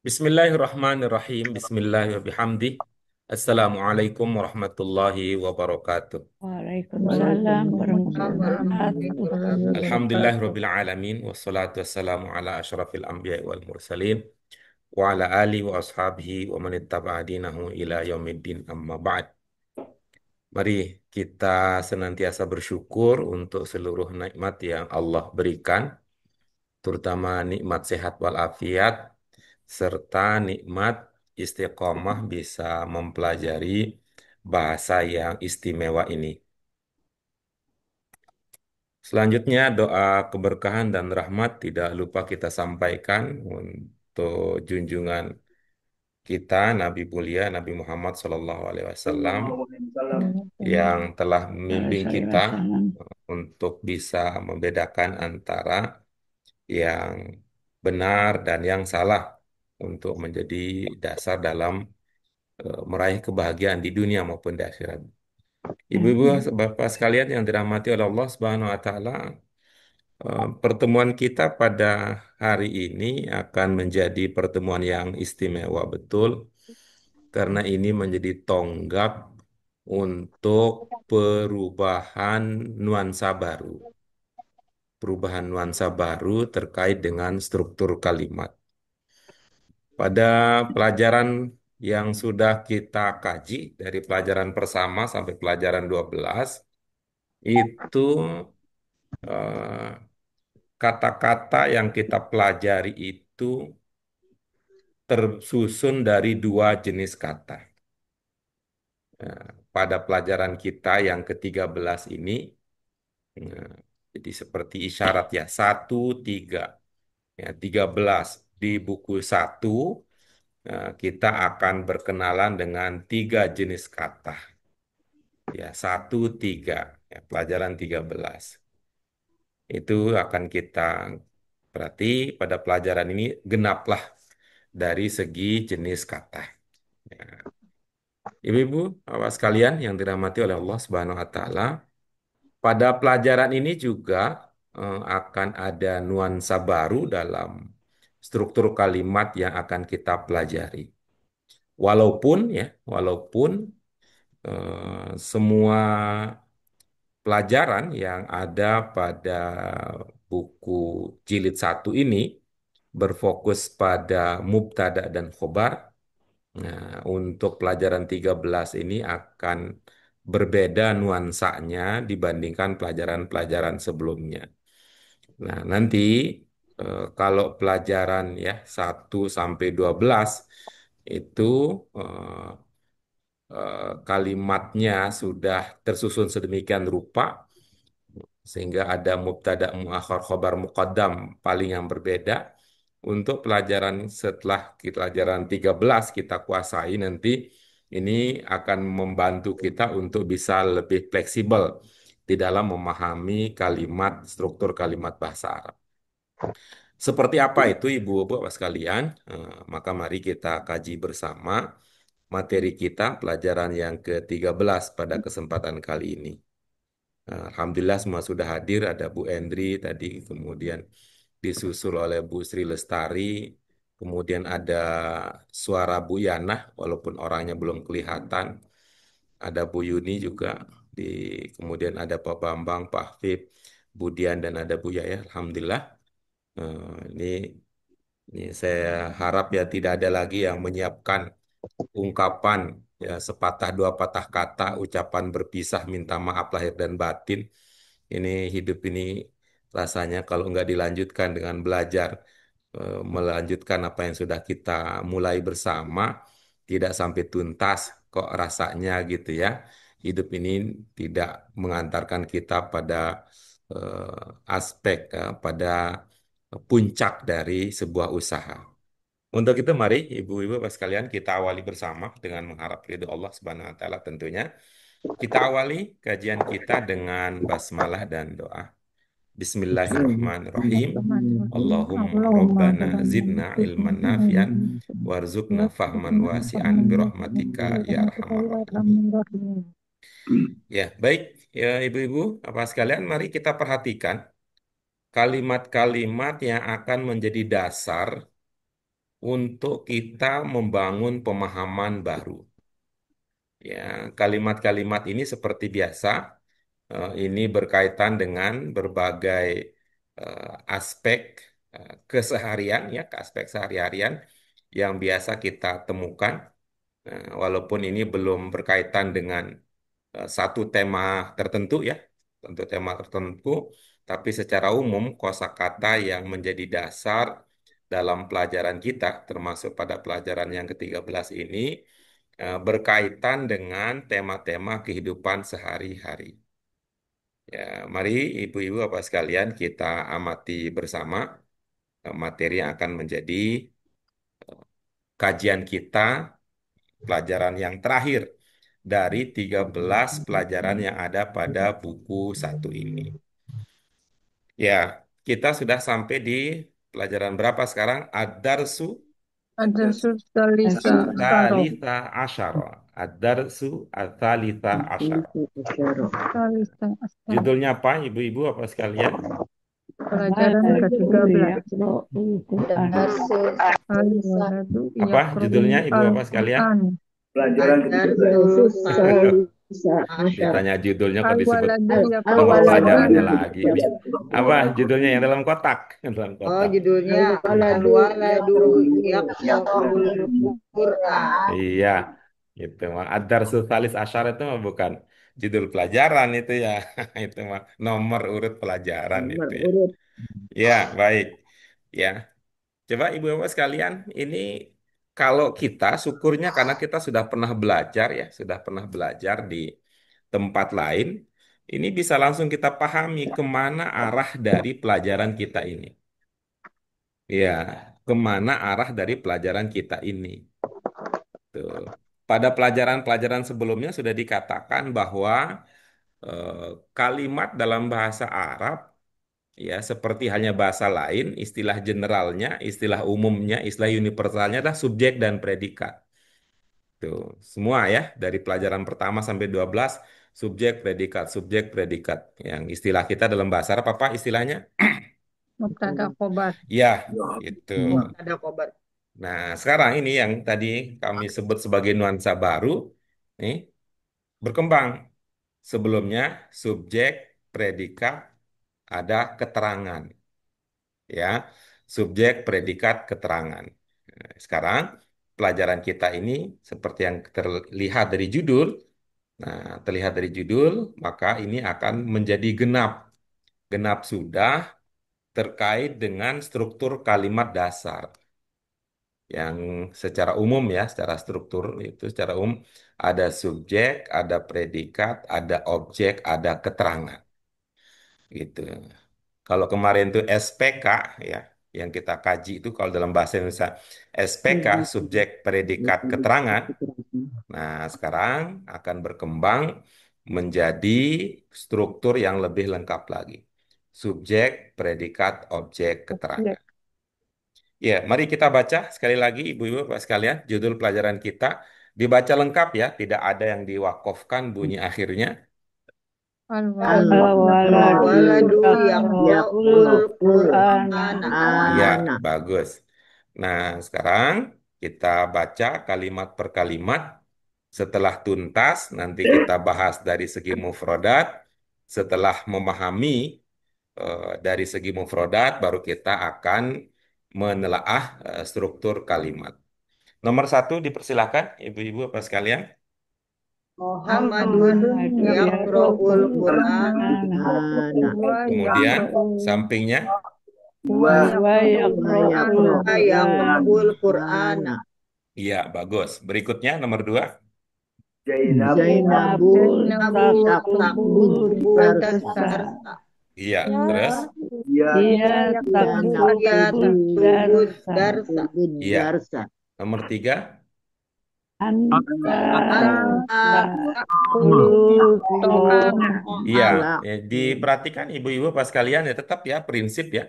Bismillahirrahmanirrahim. Bismillahirrahmanirrahim. Assalamualaikum warahmatullahi wabarakatuh. Waalaikumsalam warahmatullahi wabarakatuh. Alhamdulillahirabbil alamin wassalatu wassalamu ala asyrafil anbiya'i wal mursalin wa ala alihi wa ashabihi wa man ittaba'a dinahu ila yaumiddin amma ba'd. Mari kita senantiasa bersyukur untuk seluruh nikmat yang Allah berikan, terutama nikmat sehat walafiat serta nikmat istiqomah bisa mempelajari bahasa yang istimewa ini. Selanjutnya doa keberkahan dan rahmat tidak lupa kita sampaikan untuk junjungan kita Nabi mulia Nabi Muhammad SAW yang telah membimbing kita untuk bisa membedakan antara yang benar dan yang salah untuk menjadi dasar dalam meraih kebahagiaan di dunia maupun di akhirat. Ibu-ibu, bapak sekalian yang dirahmati oleh Allah Subhanahu wa taala, pertemuan kita pada hari ini akan menjadi pertemuan yang istimewa betul karena ini menjadi tonggak untuk perubahan nuansa baru. Perubahan nuansa baru terkait dengan struktur kalimat. Pada pelajaran yang sudah kita kaji dari pelajaran pertama sampai pelajaran 12 itu eh, kata-kata yang kita pelajari itu tersusun dari dua jenis kata. Pada pelajaran kita yang ke-13 ini, eh, jadi seperti isyarat ya, 1, 3. Ya, 13 di buku 1, kita akan berkenalan dengan 3 jenis kata. Ya, 1, 3. Ya, pelajaran 13. Itu akan kita berarti pada pelajaran ini genaplah dari segi jenis kata. Ya. Ibu-ibu, Bapak sekalian yang dirahmati oleh Allah Subhanahu wa taala, pada pelajaran ini juga akan ada nuansa baru dalam struktur kalimat yang akan kita pelajari. Walaupun semua pelajaran yang ada pada buku jilid 1 ini berfokus pada mubtada dan khobar. Nah, untuk pelajaran 13 ini akan berbeda nuansanya dibandingkan pelajaran-pelajaran sebelumnya. Nah, nanti kalau pelajaran ya 1 sampai 12 itu eh, kalimatnya sudah tersusun sedemikian rupa sehingga ada mubtada muakhar khobar muqaddam paling yang berbeda. Untuk pelajaran setelah pelajaran 13 kita kuasai nanti ini akan membantu kita untuk bisa lebih fleksibel di dalam memahami kalimat struktur kalimat bahasa Arab. Seperti apa itu Ibu-ibu Bapak sekalian? Maka mari kita kaji bersama materi kita pelajaran yang ke-13 pada kesempatan kali ini. Alhamdulillah semua sudah hadir, ada Bu Endri tadi, kemudian disusul oleh Bu Sri Lestari, kemudian ada suara Bu Yana, walaupun orangnya belum kelihatan, ada Bu Yuni juga, di, kemudian ada Pak Bambang, Pak Hafib, Bu Dian, dan ada Bu Yaya, Alhamdulillah. Ini saya harap ya tidak ada lagi yang menyiapkan ungkapan ya sepatah dua patah kata ucapan berpisah minta maaf lahir dan batin. Ini hidup ini rasanya kalau nggak dilanjutkan dengan belajar melanjutkan apa yang sudah kita mulai bersama tidak sampai tuntas kok rasanya gitu ya. Hidup ini tidak mengantarkan kita pada aspek pada puncak dari sebuah usaha. Untuk itu mari ibu-ibu Bapak sekalian kita awali bersama dengan mengharap ridho Allah Subhanahu wa taala tentunya. Kita awali kajian kita dengan basmalah dan doa. Bismillahirrahmanirrahim. Allahumma Allahumma rabbana zidna ilman nafian warzuqna fahman wasi'an birahmatika ya arhamar rahimin. Ya, baik ya ibu-ibu apa sekalian mari kita perhatikan kalimat-kalimat yang akan menjadi dasar untuk kita membangun pemahaman baru. Ya, kalimat-kalimat ini seperti biasa, ini berkaitan dengan berbagai aspek keseharian, ya, ke aspek sehari-harian yang biasa kita temukan. Walaupun ini belum berkaitan dengan satu tema tertentu, ya, tentu tema tertentu, tapi secara umum kosakata yang menjadi dasar dalam pelajaran kita, termasuk pada pelajaran yang ke-13 ini, berkaitan dengan tema-tema kehidupan sehari-hari. Ya, mari ibu-ibu Bapak sekalian kita amati bersama materi yang akan menjadi kajian kita, pelajaran yang terakhir dari 13 pelajaran yang ada pada buku satu ini. Ya, kita sudah sampai di pelajaran berapa sekarang? Ad-Darsu Ada Salisa Asaro. Talitha Asyara. Ad-Darsu Talitha Asyara. Salisa Asaro. Judulnya apa, ibu-ibu apa sekalian? Pelajaran ke-13. Al-Quran. Al-Waladu Apa judulnya, ibu apa sekalian? Al-Quran. Pelajaran Ditanya judulnya kok disebut Al-Waladu nama yaqra'ul pelajarannya Quran. lagi. Ini apa judulnya yang dalam kotak? Dalam Oh, kotak. judulnya Al-Waladu Yaqra'ul Quran. Iya, itu mah. Ad-Darsu Tsalis Asyar itu mah bukan judul pelajaran itu ya. Itu mah nomor urut pelajaran itu ya. Ya, baik. Ya, coba ibu bapak sekalian, ini kalau kita syukurnya karena kita sudah pernah belajar ya, sudah pernah belajar di tempat lain, ini bisa langsung kita pahami kemana arah dari pelajaran kita ini. Ya, kemana arah dari pelajaran kita ini. Tuh. Pada pelajaran-pelajaran sebelumnya sudah dikatakan bahwa eh, kalimat dalam bahasa Arab, ya, seperti halnya bahasa lain, istilah generalnya, istilah umumnya, istilah universalnya adalah subjek dan predikat. Tuh, semua ya, dari pelajaran pertama sampai 12, subjek, predikat. Yang istilah kita dalam bahasa Arab apa istilahnya? Mubtada khobar. Ya, itu. Ada kobar. Nah, sekarang ini yang tadi kami sebut sebagai nuansa baru, nih, berkembang. Sebelumnya, subjek, predikat, ada keterangan. Ya, subjek, predikat, keterangan. Nah, sekarang pelajaran kita ini seperti yang terlihat dari judul. Nah, terlihat dari judul, maka ini akan menjadi genap. Genap sudah terkait dengan struktur kalimat dasar yang secara umum ya, secara struktur itu secara umum ada subjek, ada predikat, ada objek, ada keterangan gitu. Kalau kemarin itu SPK ya, yang kita kaji itu kalau dalam bahasa Indonesia SPK, subjek, predikat, keterangan. Nah, sekarang akan berkembang menjadi struktur yang lebih lengkap lagi. Subjek, predikat, objek, keterangan. Ya, mari kita baca sekali lagi, Ibu-ibu, Bapak sekalian, judul pelajaran kita. Dibaca lengkap ya, tidak ada yang diwakafkan bunyi akhirnya. Al-Waladu Waladu Yaqra'ul Yaqra'ul Quran. Quran. Ya, bagus. Nah, sekarang kita baca kalimat per kalimat. Setelah tuntas, nanti kita bahas dari segi mufrodat. Setelah memahami dari segi mufrodat, baru kita akan menelaah struktur kalimat. Nomor satu, dipersilakan, ibu-ibu apa sekalian. Muhammadun Yaqra'ul Quran. Kemudian, sampingnya, wa Wa yaqra'ul yaqra'ul Quran. Yaqra'ul Quran. iya, bagus. Berikutnya, nomor dua. Zainabun Takbur takbur darsa. darsa. Iya, terus. Ia takbur Ya takbur darsa. Iya. Nomor tiga. Anta Anta takbur Iya, ya, diperhatikan ibu-ibu pas kalian ya tetap ya prinsip ya.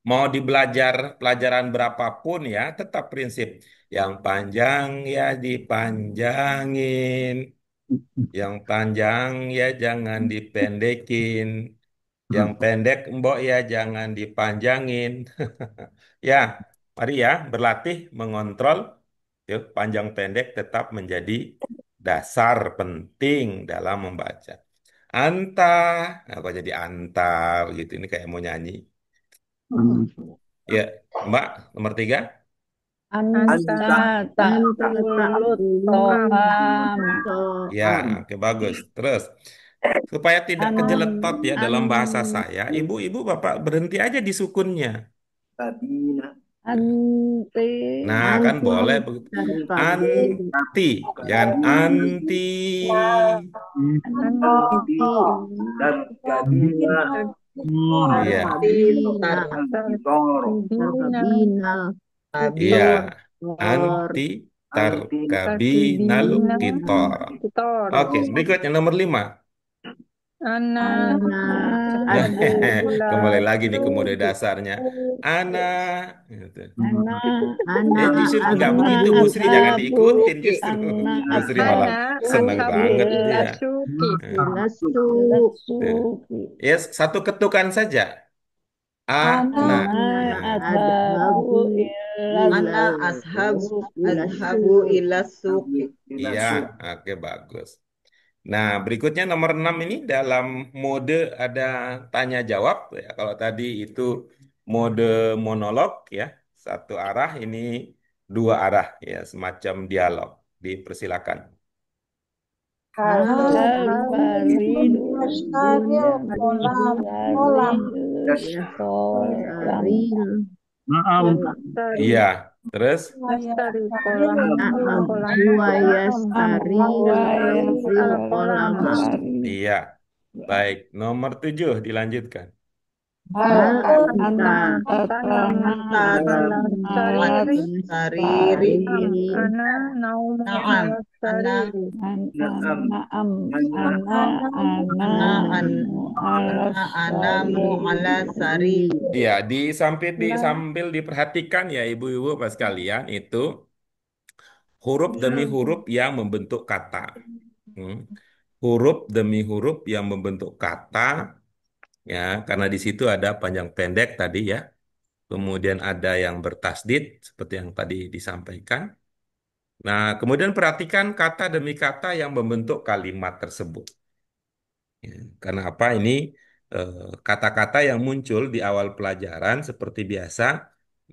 Mau dibelajar pelajaran berapapun ya tetap prinsip. Yang panjang ya dipanjangin. Yang panjang ya jangan dipendekin. Yang pendek Mbok ya jangan dipanjangin. Ya, mari ya berlatih mengontrol. Yuk, panjang pendek tetap menjadi dasar penting dalam membaca. Anta, apa jadi anta gitu? Ini kayak mau nyanyi. Ya, Mbak, nomor 3. Anta Anta tak Anta kulut ta'kulu to'am. to'am. Ya, to'am. oke bagus. Terus, supaya tidak An, kejeletot ya an, dalam bahasa saya, ibu-ibu bapak berhenti aja di sukunnya. anti, Nah, kan Anti boleh begitu. tarkabin. Anti, jangan anti. Anti Anti Iya, tarkabina. tarkibina Tarkabina. iya. kitor. Kitor. Anti tarkabinal Tarkibina kitor. kitor. Oke, berikutnya nomor 5. Ana Ana Ya, adhabu ila kembali lagi nih ke mode suqi. dasarnya. Ana, gitu. ana Justru nggak ana begitu, adhabu Bu Sri jangan adhabu, diikutin justru. ana Bu Sri malah Ana adhabu seneng adhabu banget itu ila ya. suqi. Eh, ilasu. tuh. ilasuki. Ya, satu ketukan saja. Ana. Ana Ana Eh, adhabu adhabu Ana ilasuki. ilal ilasu. azhabu ila suqi. iya, oke bagus. Nah, berikutnya nomor 6 ini dalam mode ada tanya jawab ya. Kalau tadi itu mode monolog ya, satu arah ini dua arah ya, semacam dialog. Dipersilakan. Hal Hal baridu Dunia baridu kolam. yastaril Iya, yastari terus yastari kolam al na'am kolam huwa na'am yastaril yastari al kolama. kolama. iya. Baik, nomor 7 dilanjutkan. Hal Hal anta anta tanam Ala sariri sariri am ana naumu ala sariri. naam ana ana anamu alas sariri. sariri. Iya, Nah, sambil diperhatikan ya ibu-ibu pas kalian itu huruf demi huruf yang membentuk kata. Hmm. Huruf demi huruf yang membentuk kata ya, karena di situ ada panjang pendek tadi ya. Kemudian ada yang bertasdid seperti yang tadi disampaikan. Nah, kemudian perhatikan kata demi kata yang membentuk kalimat tersebut. Ya, karena apa ini eh, kata-kata yang muncul di awal pelajaran seperti biasa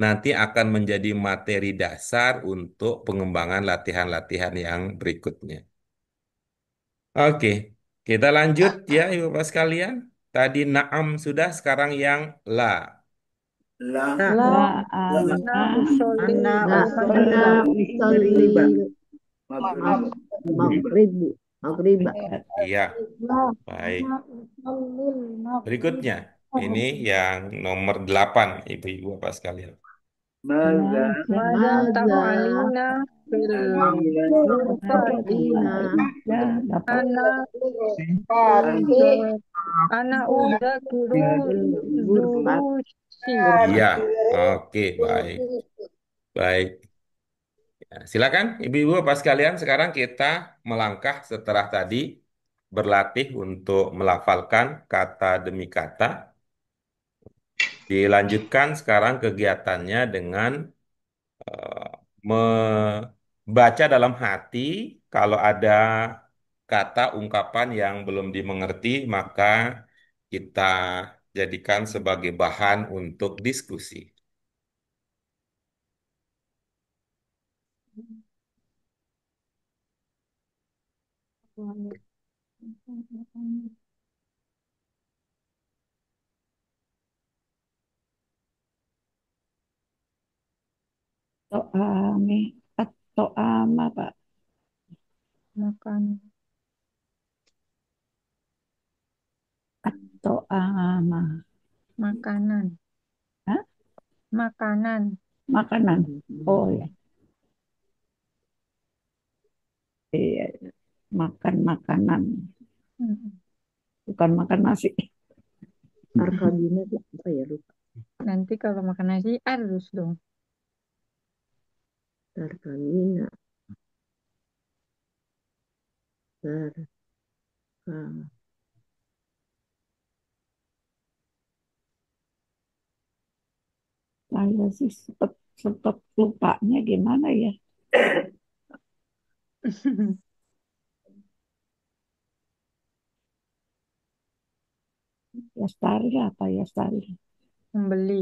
nanti akan menjadi materi dasar untuk pengembangan latihan-latihan yang berikutnya. Oke, kita lanjut ya Ibu Bapak sekalian. Tadi naam sudah, sekarang yang la. La La ana ana usolli la al ana maghrib. usolli usalli maghrib maghriba. Iya, baik. Berikutnya, ini yang nomor 8 Ibu-ibu Bapak sekalian. maza Mada Maza taf'alina fil ghurfati. taf'alina ya dapat Ana ana udzakiru ghurfat durusi. Iya, ghurfati. oke, baik. Baik. Ya, silakan Ibu-ibu Bapak sekalian, sekarang kita melangkah setelah tadi berlatih untuk melafalkan kata demi kata. Dilanjutkan sekarang kegiatannya dengan eh, membaca dalam hati. Kalau ada kata ungkapan yang belum dimengerti, maka kita jadikan sebagai bahan untuk diskusi. to'ami atau ama pak Makan atau ama. makanan, Hah? makanan. Makanan. Oh ya, iya, makan makanan, Mm. bukan makan nasi. Arkabina itu apa ya lupa. Nanti kalau makan nasi harus dong. Arkabina Arka Saya sih sempet lupanya gimana ya? Lestari apa ya Lestari? Membeli.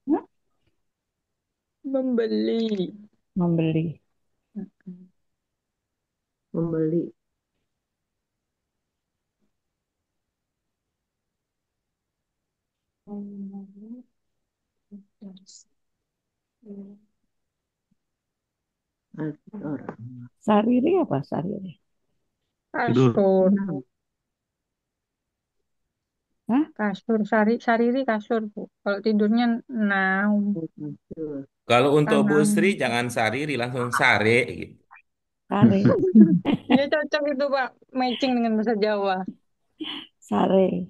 Hah? Membeli. Membeli. Membeli. Aktor. Sariri apa Sariri? Tidur. Kasur. Enam. Hah? Kasur. Sariri kasur, Bu. Kalau tidurnya naum. Betul. Kalau untuk Bu Tanam. Sri jangan sariri, langsung sare gitu. Sare. Ya cocok itu, Pak. Matching dengan bahasa Jawa. Sare.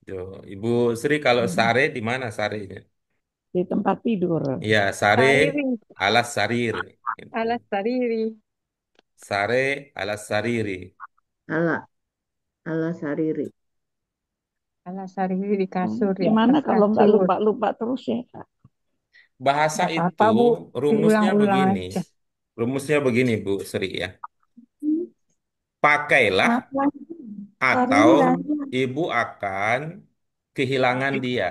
Tuh. Ibu Sri kalau sare di mana sarenya? Di tempat tidur. Ya, sare Sariri. alas sarir. Gitu. Alas sariri. Sare alas sariri. Ala. Ala Sariri. Alas sariri di kasur, di Gimana atas kalau nggak kasur. lupa-lupa terus ya, Kak? Bahasa Nggak itu apa-apa, Bu. rumusnya Diulang-ulang begini. aja. Rumusnya begini, Bu Sri ya. Pakailah Apa? atau Sariri. ibu akan kehilangan dia.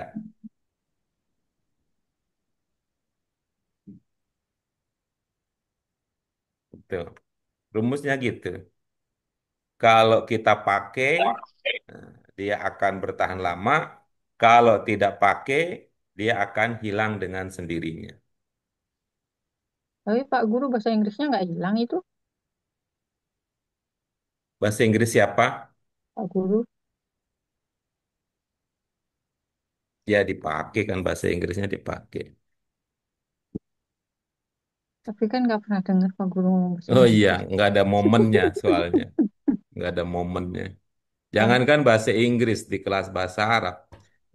Gitu. Rumusnya gitu. Kalau kita pakai, eh, dia akan bertahan lama. Kalau tidak pakai, dia akan hilang dengan sendirinya. Tapi Pak Guru bahasa Inggrisnya nggak hilang itu, Bahasa Inggris siapa? Pak Guru. Ya dipakai kan bahasa Inggrisnya dipakai. Tapi kan nggak pernah dengar Pak Guru ngomong bahasa Oh iya, Inggris. nggak ada momennya soalnya. Nggak ada momennya. Nah, Jangankan bahasa Inggris di kelas bahasa Arab.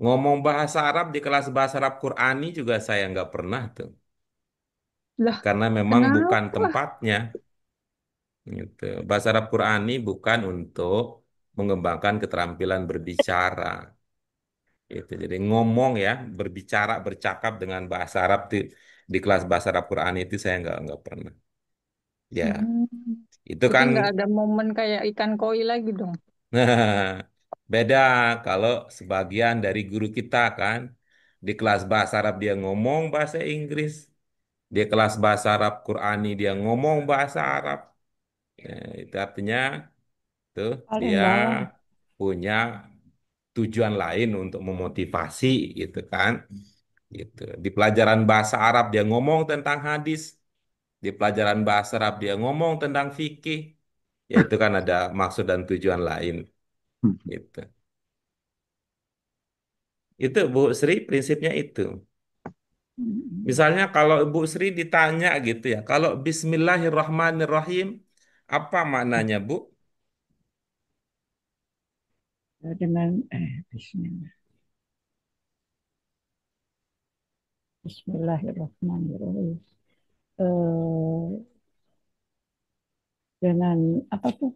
Ngomong bahasa Arab di kelas bahasa Arab Qurani juga saya nggak pernah tuh. lah, Karena memang bukan kenapa? tempatnya. Gitu. Bahasa Arab Qurani bukan untuk mengembangkan keterampilan berbicara. Itu. Jadi ngomong ya, berbicara, bercakap dengan bahasa Arab di kelas bahasa Arab Qurani itu saya nggak pernah. Ya, Hmm, itu jadi kan. nggak ada momen kayak ikan koi lagi dong. Nah, beda kalau sebagian dari guru kita kan di kelas bahasa Arab dia ngomong bahasa Inggris, di kelas bahasa Arab Qurani dia ngomong bahasa Arab. Ya, itu artinya tuh Paling dia bawah. punya tujuan lain untuk memotivasi gitu kan. Gitu. Di pelajaran bahasa Arab dia ngomong tentang hadis, di pelajaran bahasa Arab dia ngomong tentang fikih. Ya itu kan ada maksud dan tujuan lain gitu. Itu Bu Sri prinsipnya itu. Misalnya kalau Ibu Sri ditanya gitu ya, kalau Bismillahirrahmanirrahim, apa maknanya Bu? Dengan Bismillahirrahmanirrahim. Eh, dengan apa tuh?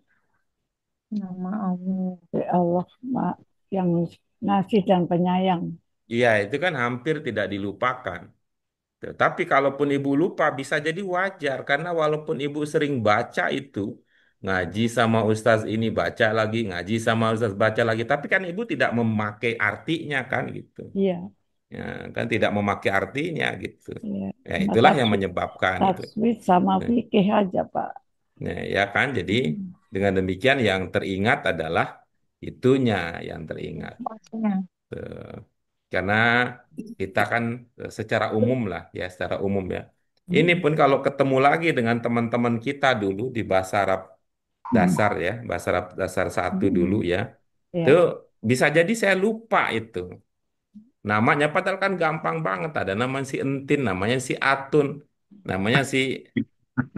Nama Allah. Ya Allah yang ngasih dan penyayang. Iya, itu kan hampir tidak dilupakan. Tapi kalaupun Ibu lupa, bisa jadi wajar. Karena walaupun Ibu sering baca itu, ngaji sama Ustaz ini, baca lagi, ngaji sama Ustaz, baca lagi. Tapi kan Ibu tidak memakai artinya kan gitu. Iya, Ya, kan tidak memakai artinya gitu. iya. Ya, Cuma itulah yang menyebabkan itu. tajwid sama fikih aja, Pak. Nah, ya kan, jadi Hmm. dengan demikian yang teringat adalah itunya yang teringat. Maksudnya. Eh, Karena kita kan secara umum lah ya, secara umum ya. Ini Hmm. pun kalau ketemu lagi dengan teman-teman kita dulu di bahasa Arab dasar ya, bahasa Arab dasar satu dulu Hmm. ya, itu Ya, bisa jadi saya lupa itu. Namanya padahal kan gampang banget. Ada nama si Entin, namanya si Atun, namanya si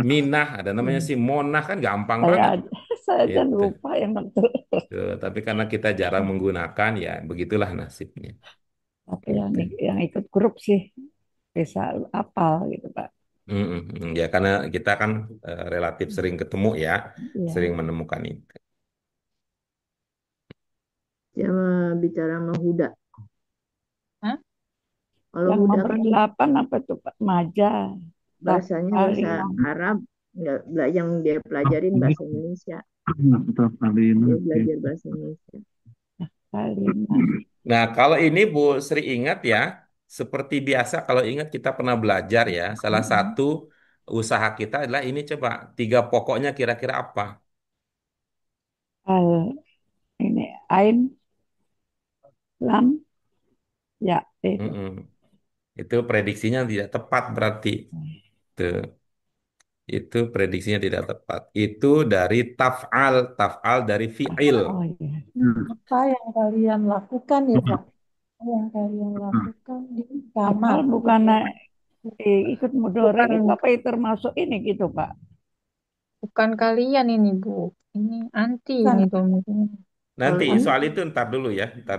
Minah, ada namanya si Monah kan gampang saya banget. aja, saya aja Gitu. lupa yang betul. Tapi karena kita jarang menggunakan, ya begitulah nasibnya. Tapi Gitu. yang ikut grup sih bisa apal gitu, Pak. Ya karena kita kan relatif sering ketemu ya, sering Iya. menemukan itu. Sama bicara sama Huda. Kalau Yang budak nomor 8 apa tuh Pak? Maja, bahasanya bahasa Tafalina, Arab, nggak yang dia pelajarin Ini bahasa Indonesia. betul kali ini. Dia belajar bahasa Indonesia. Tafalina. Nah, kalau ini Bu Sri ingat ya, seperti biasa kalau ingat kita pernah belajar ya, salah satu usaha kita adalah ini coba tiga pokoknya kira-kira apa? Al ini Ain, Lam, ya itu. Mm-mm. Itu prediksinya tidak tepat berarti. Tuh, itu prediksinya tidak tepat. Itu dari taf'al, taf'al dari fi'il. Oh iya. Apa yang kalian lakukan ya, Pak? Apa yang kalian lakukan di Tafal kamar? bukan ikut mudore Bukan, itu apa itu termasuk ini gitu Pak? bukan kalian ini, Bu. Ini anti Bukan. ini domisili. Nanti Kalau ini soal itu ntar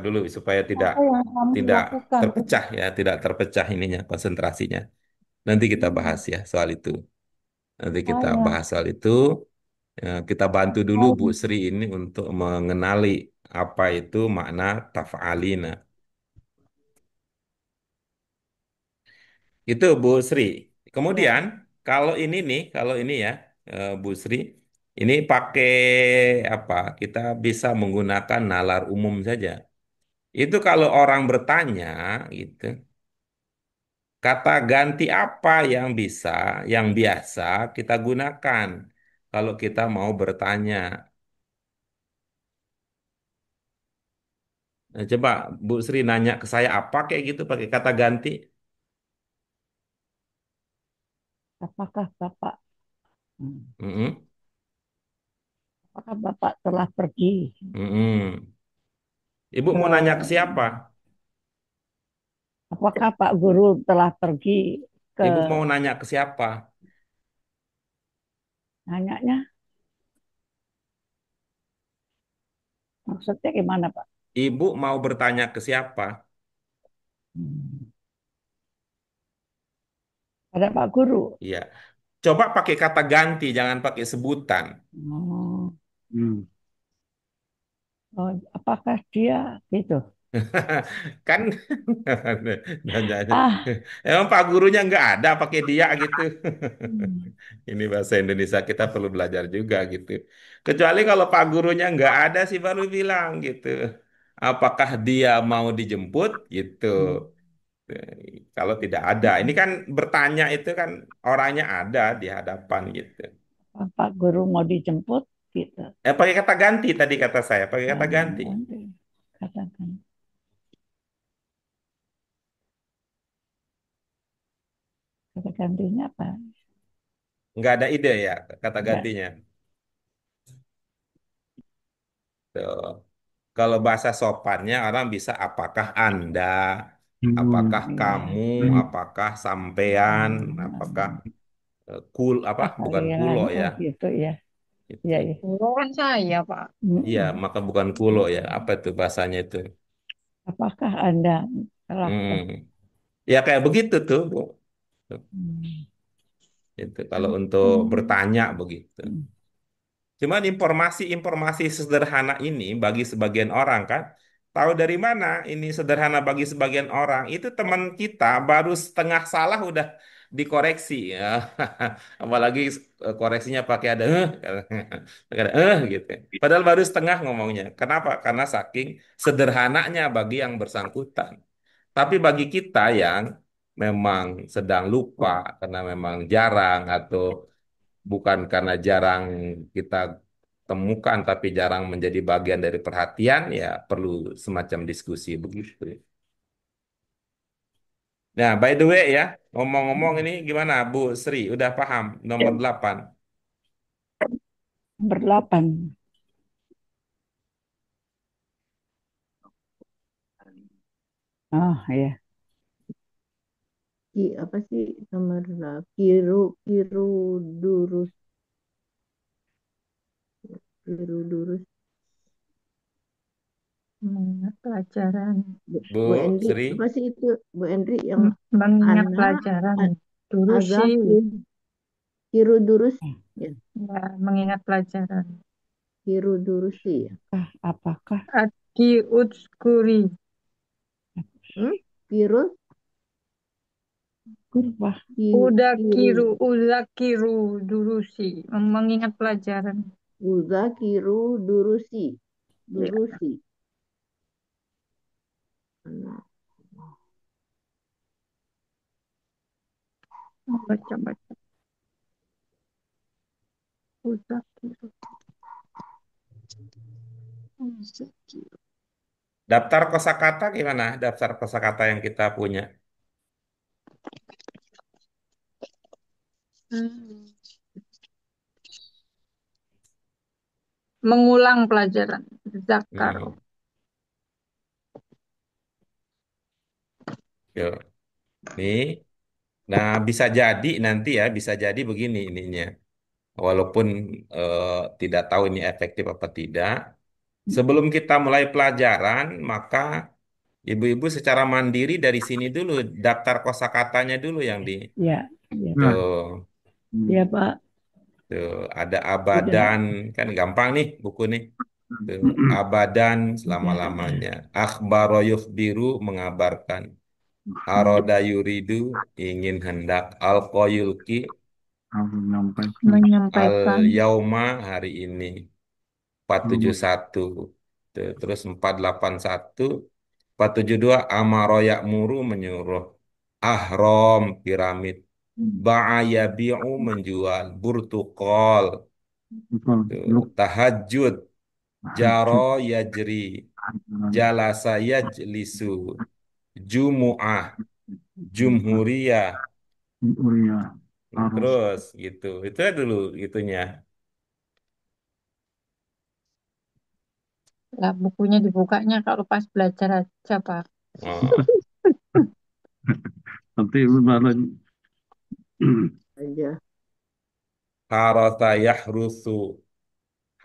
dulu supaya tidak Apa yang kamu tidak lakukan, Bu? terpecah ya, tidak terpecah ininya konsentrasinya. Nanti kita bahas ya soal itu. Nanti kita Saya bahas soal itu. Ya, kita bantu dulu Bu Sri ini untuk mengenali apa itu makna taf'alina. Itu Bu Sri. ya, Kemudian kalau ini nih, kalau ini ya Bu Sri, ini pakai apa? Kita bisa menggunakan nalar umum saja. Itu kalau orang bertanya gitu, kata ganti apa yang bisa, yang biasa kita gunakan kalau kita mau bertanya. Nah, coba Bu Sri nanya ke saya apa kayak gitu pakai kata ganti. Apakah Bapak Mm-mm, apakah Bapak telah pergi mm-mm. Ibu ke mau nanya ke siapa? apakah Pak Guru telah pergi ke Ibu mau nanya ke siapa? nanyanya maksudnya gimana Pak? Ibu mau bertanya ke siapa? Hmm. Ada Pak Guru. Iya. Coba pakai kata ganti, jangan pakai sebutan. Oh, Hmm. oh, apakah dia gitu? Kan nanyanya. Ah, Emang Pak gurunya nggak ada pakai dia gitu. hmm. Ini bahasa Indonesia kita perlu belajar juga gitu. Kecuali kalau Pak gurunya nggak ada sih baru bilang gitu. Apakah dia mau dijemput gitu. Kalau tidak ada, ini kan bertanya itu kan orangnya ada di hadapan gitu. Pak Guru mau dijemput gitu. Pakai kata ganti tadi kata saya, pakai kata ganti. Nanti katakan kata gantinya apa? Nggak ada ide ya kata Enggak. gantinya. Tuh. Kalau bahasa sopannya orang bisa apakah Anda, apakah Hmm. kamu, Iya. apakah sampean, apakah kul apa Ah, bukan kalian kulo oh ya. gitu ya. Iya, Itu. iya. Bu kan saya, Pak. Iya, Mm-mm. maka bukan kulo ya. Apa itu bahasanya itu? Apakah Anda telah Hmm. Ya kayak begitu tuh, Bu. hmm. Itu kalau untuk bertanya begitu. Cuman informasi-informasi sederhana ini bagi sebagian orang kan, tahu dari mana ini sederhana bagi sebagian orang, itu teman kita baru setengah salah udah dikoreksi ya. Apalagi koreksinya pakai ada pakai ada gitu. Padahal baru setengah ngomongnya. Kenapa? Karena saking sederhananya bagi yang bersangkutan. Tapi bagi kita yang memang sedang lupa karena memang jarang atau bukan karena jarang kita temukan tapi jarang menjadi bagian dari perhatian ya perlu semacam diskusi begitu. Nah, by the way ya, ngomong-ngomong ini gimana Bu Sri, udah paham nomor 8? Nomor 8. Oh ya. apa sih nomor kiru kiru durus kiru durus Pelajaran. Bu Bu Endri apa Sri, sih itu Bu Endri yang Mengingat anak pelajaran. Dulu sih, azafin kiru durus ya ya, mengingat pelajaran. kiru durusi ya Apakah Adi Utskuri. hmm? Kiru Kurva. Udakiru, Kiru. udakiru, durusi. Mengingat pelajaran. Uzakiru durusi. Ya, Durusi. Nah, baca-baca. Udakiru, udakiru. Daftar kosakata gimana? Daftar kosakata yang kita punya. Hmm. Mengulang pelajaran. Zakaro. Hmm, yuk. Nih. Nah, bisa jadi nanti ya, bisa jadi begini ininya. Walaupun eh, tidak tahu ini efektif apa tidak. Sebelum kita mulai pelajaran, maka ibu-ibu secara mandiri dari sini dulu daftar kosakatanya dulu yang di Ya, ya Pak. tuh, Ya Pak. tuh ada Udah, abadan kan gampang nih buku nih. Tuh, abadan udah. selama-lamanya. Akhbaro yukhbiru mengabarkan. Aroda yuridu ingin hendak. Alqa yulki al Menyampaikan. yauma hari ini. 471. Terus 481. 472 amaro ya'muru menyuruh. Ahrom piramid. Ba'ayabi'u menjual. Burtukol. Tahajud. Jaro yajri. Jalasa yajlisu. Jumu'ah. Jumhuriyah. Terus gitu. Itu ya dulu itunya. Lah, bukunya dibukanya kalau pas belajar aja, Pak. Oh. Nanti baru aja. Harata yahrusu.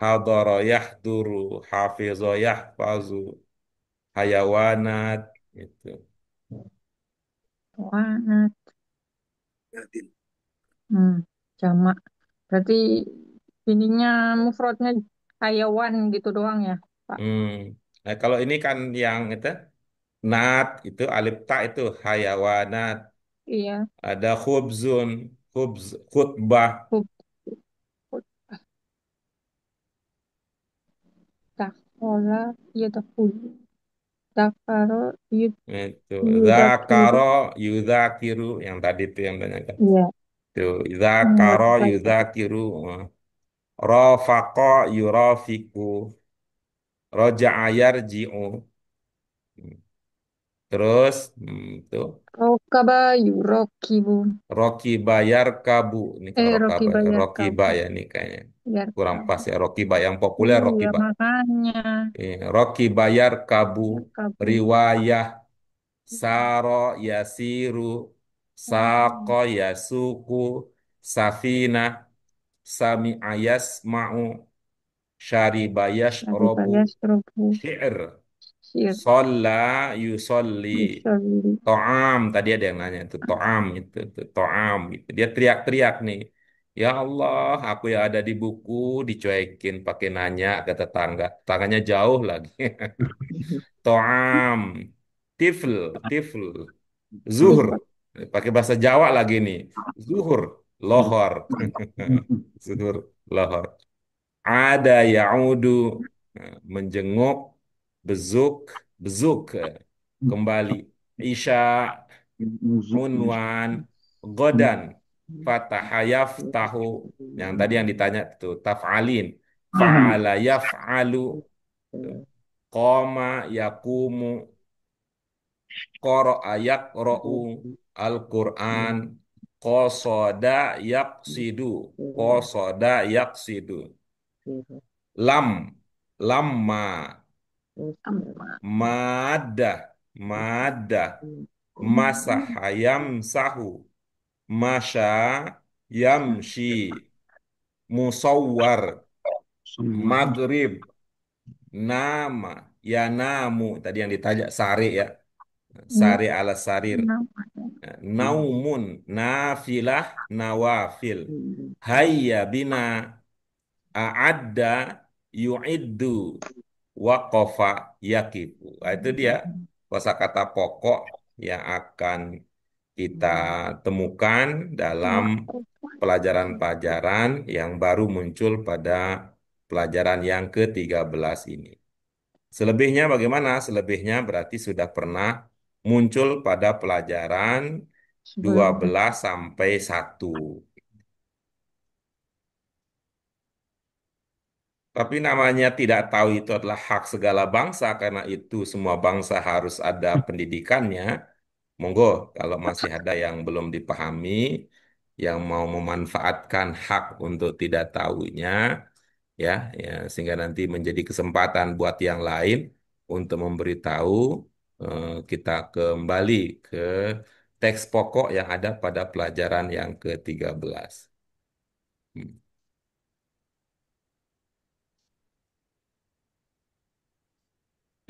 Hadara yahduru. Hafiza yahfazu. Hayawanat. Gitu. Wah, hmm, jamak. Berarti ininya mufradnya hayawan gitu doang ya, Pak? Hmm. Nah, kalau ini kan yang itu nat itu alif ta itu hayawanat. Iya. Ada khubzun, khutbah Hub, hub, dakhola, iya dakhulu. Dakaro, itu zakaro yudakiru. yudzakiru yang tadi itu yang banyak kan. Iya, Tuh zakaro menyampaikan. yudzakiru rafaqa yurafiku roja'a yarji'u. Terus tuh Rokaba yurokibu. Rocky Bayar Kabu ini kalau Roki bayar Rokiba kabu. ya ini kayaknya Bayar kurang pas kabu. ya Rokiba yang populer Iya, Rokiba. makanya. Rocky Bayar Kabu Bayar kabu. riwayah Saro Yasiru Sako Hmm. Yasuku Safina Sami Ayas Ma'u Syaribayas Lagi Robu bayar strobu. Syair Sir. Solla Yusolli Yusolli. To'am tadi ada yang nanya itu To'am itu To'am gitu. Dia teriak-teriak nih. Ya Allah, aku yang ada di buku dicuekin pakai nanya ke tetangga. Tetangganya jauh lagi. To'am, tifl, tifl, zuhur. Lupa. Pakai bahasa Jawa lagi nih. Zuhur, lohor. Zuhur, lohor. Ada yaudu, menjenguk, bezuk, bezuk, kembali. Isya unwan godan fatahayaf tahu yang tadi yang ditanya itu taf'alin fa'ala yaf'alu qoma yakumu qara'a yaqra'u al-Qur'an qasada yaqsidu qasada yaqsidu lam lamma Amma. madah madah masaha yamsahu masya yamshi musawwar maghrib nama yanamu tadi yang ditanya sari ya Ya, sari ala sarir namanya. naumun nafilah nawafil hayya bina a'adda yu'iddu waqafa yakifu. Nah, itu dia kosakata pokok yang akan kita temukan dalam pelajaran-pelajaran yang baru muncul pada pelajaran yang ke-13 ini. Selebihnya bagaimana? Selebihnya berarti sudah pernah muncul pada pelajaran Sebelumnya. 12 sampai 1. Tapi namanya tidak tahu itu adalah hak segala bangsa karena itu semua bangsa harus ada pendidikannya. Monggo kalau masih ada yang belum dipahami, yang mau memanfaatkan hak untuk tidak tahunya, ya, ya sehingga nanti menjadi kesempatan buat yang lain untuk memberitahu, kita kembali ke teks pokok yang ada pada pelajaran yang ke-13. Hmm.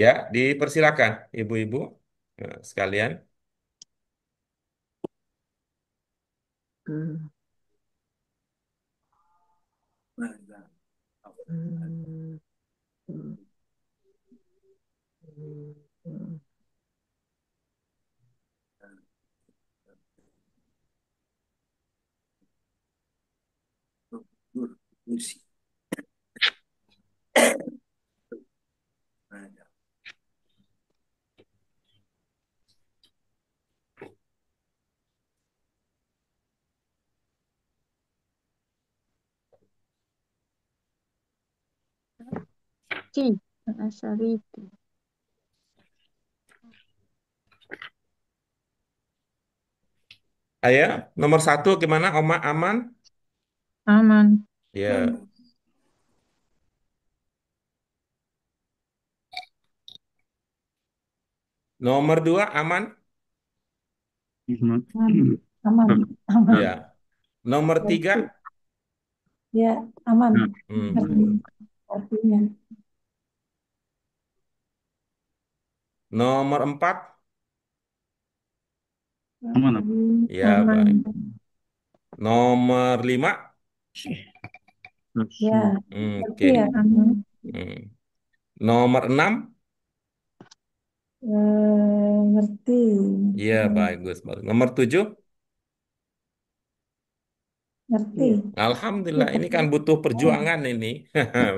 Ya, dipersilakan ibu-ibu, sekalian. Hmm. Hmm. Hmm. Hmm. Ci, Asari. Ayo, nomor 1 gimana, Oma? Aman? Aman. Ya, nomor 2 aman? Aman, aman, aman. Ya. Nomor Ngerti. 3? Ya, aman. Ngerti Hmm. artinya. Nomor 4? Ya, Aman. baik. Nomor 5? Ya, ngerti Oke. ya. Aman. Hmm. Nomor 6? Ngerti. Ya, bagus, bagus. Nomor 7? Ngerti. Alhamdulillah, ini kan butuh perjuangan ini.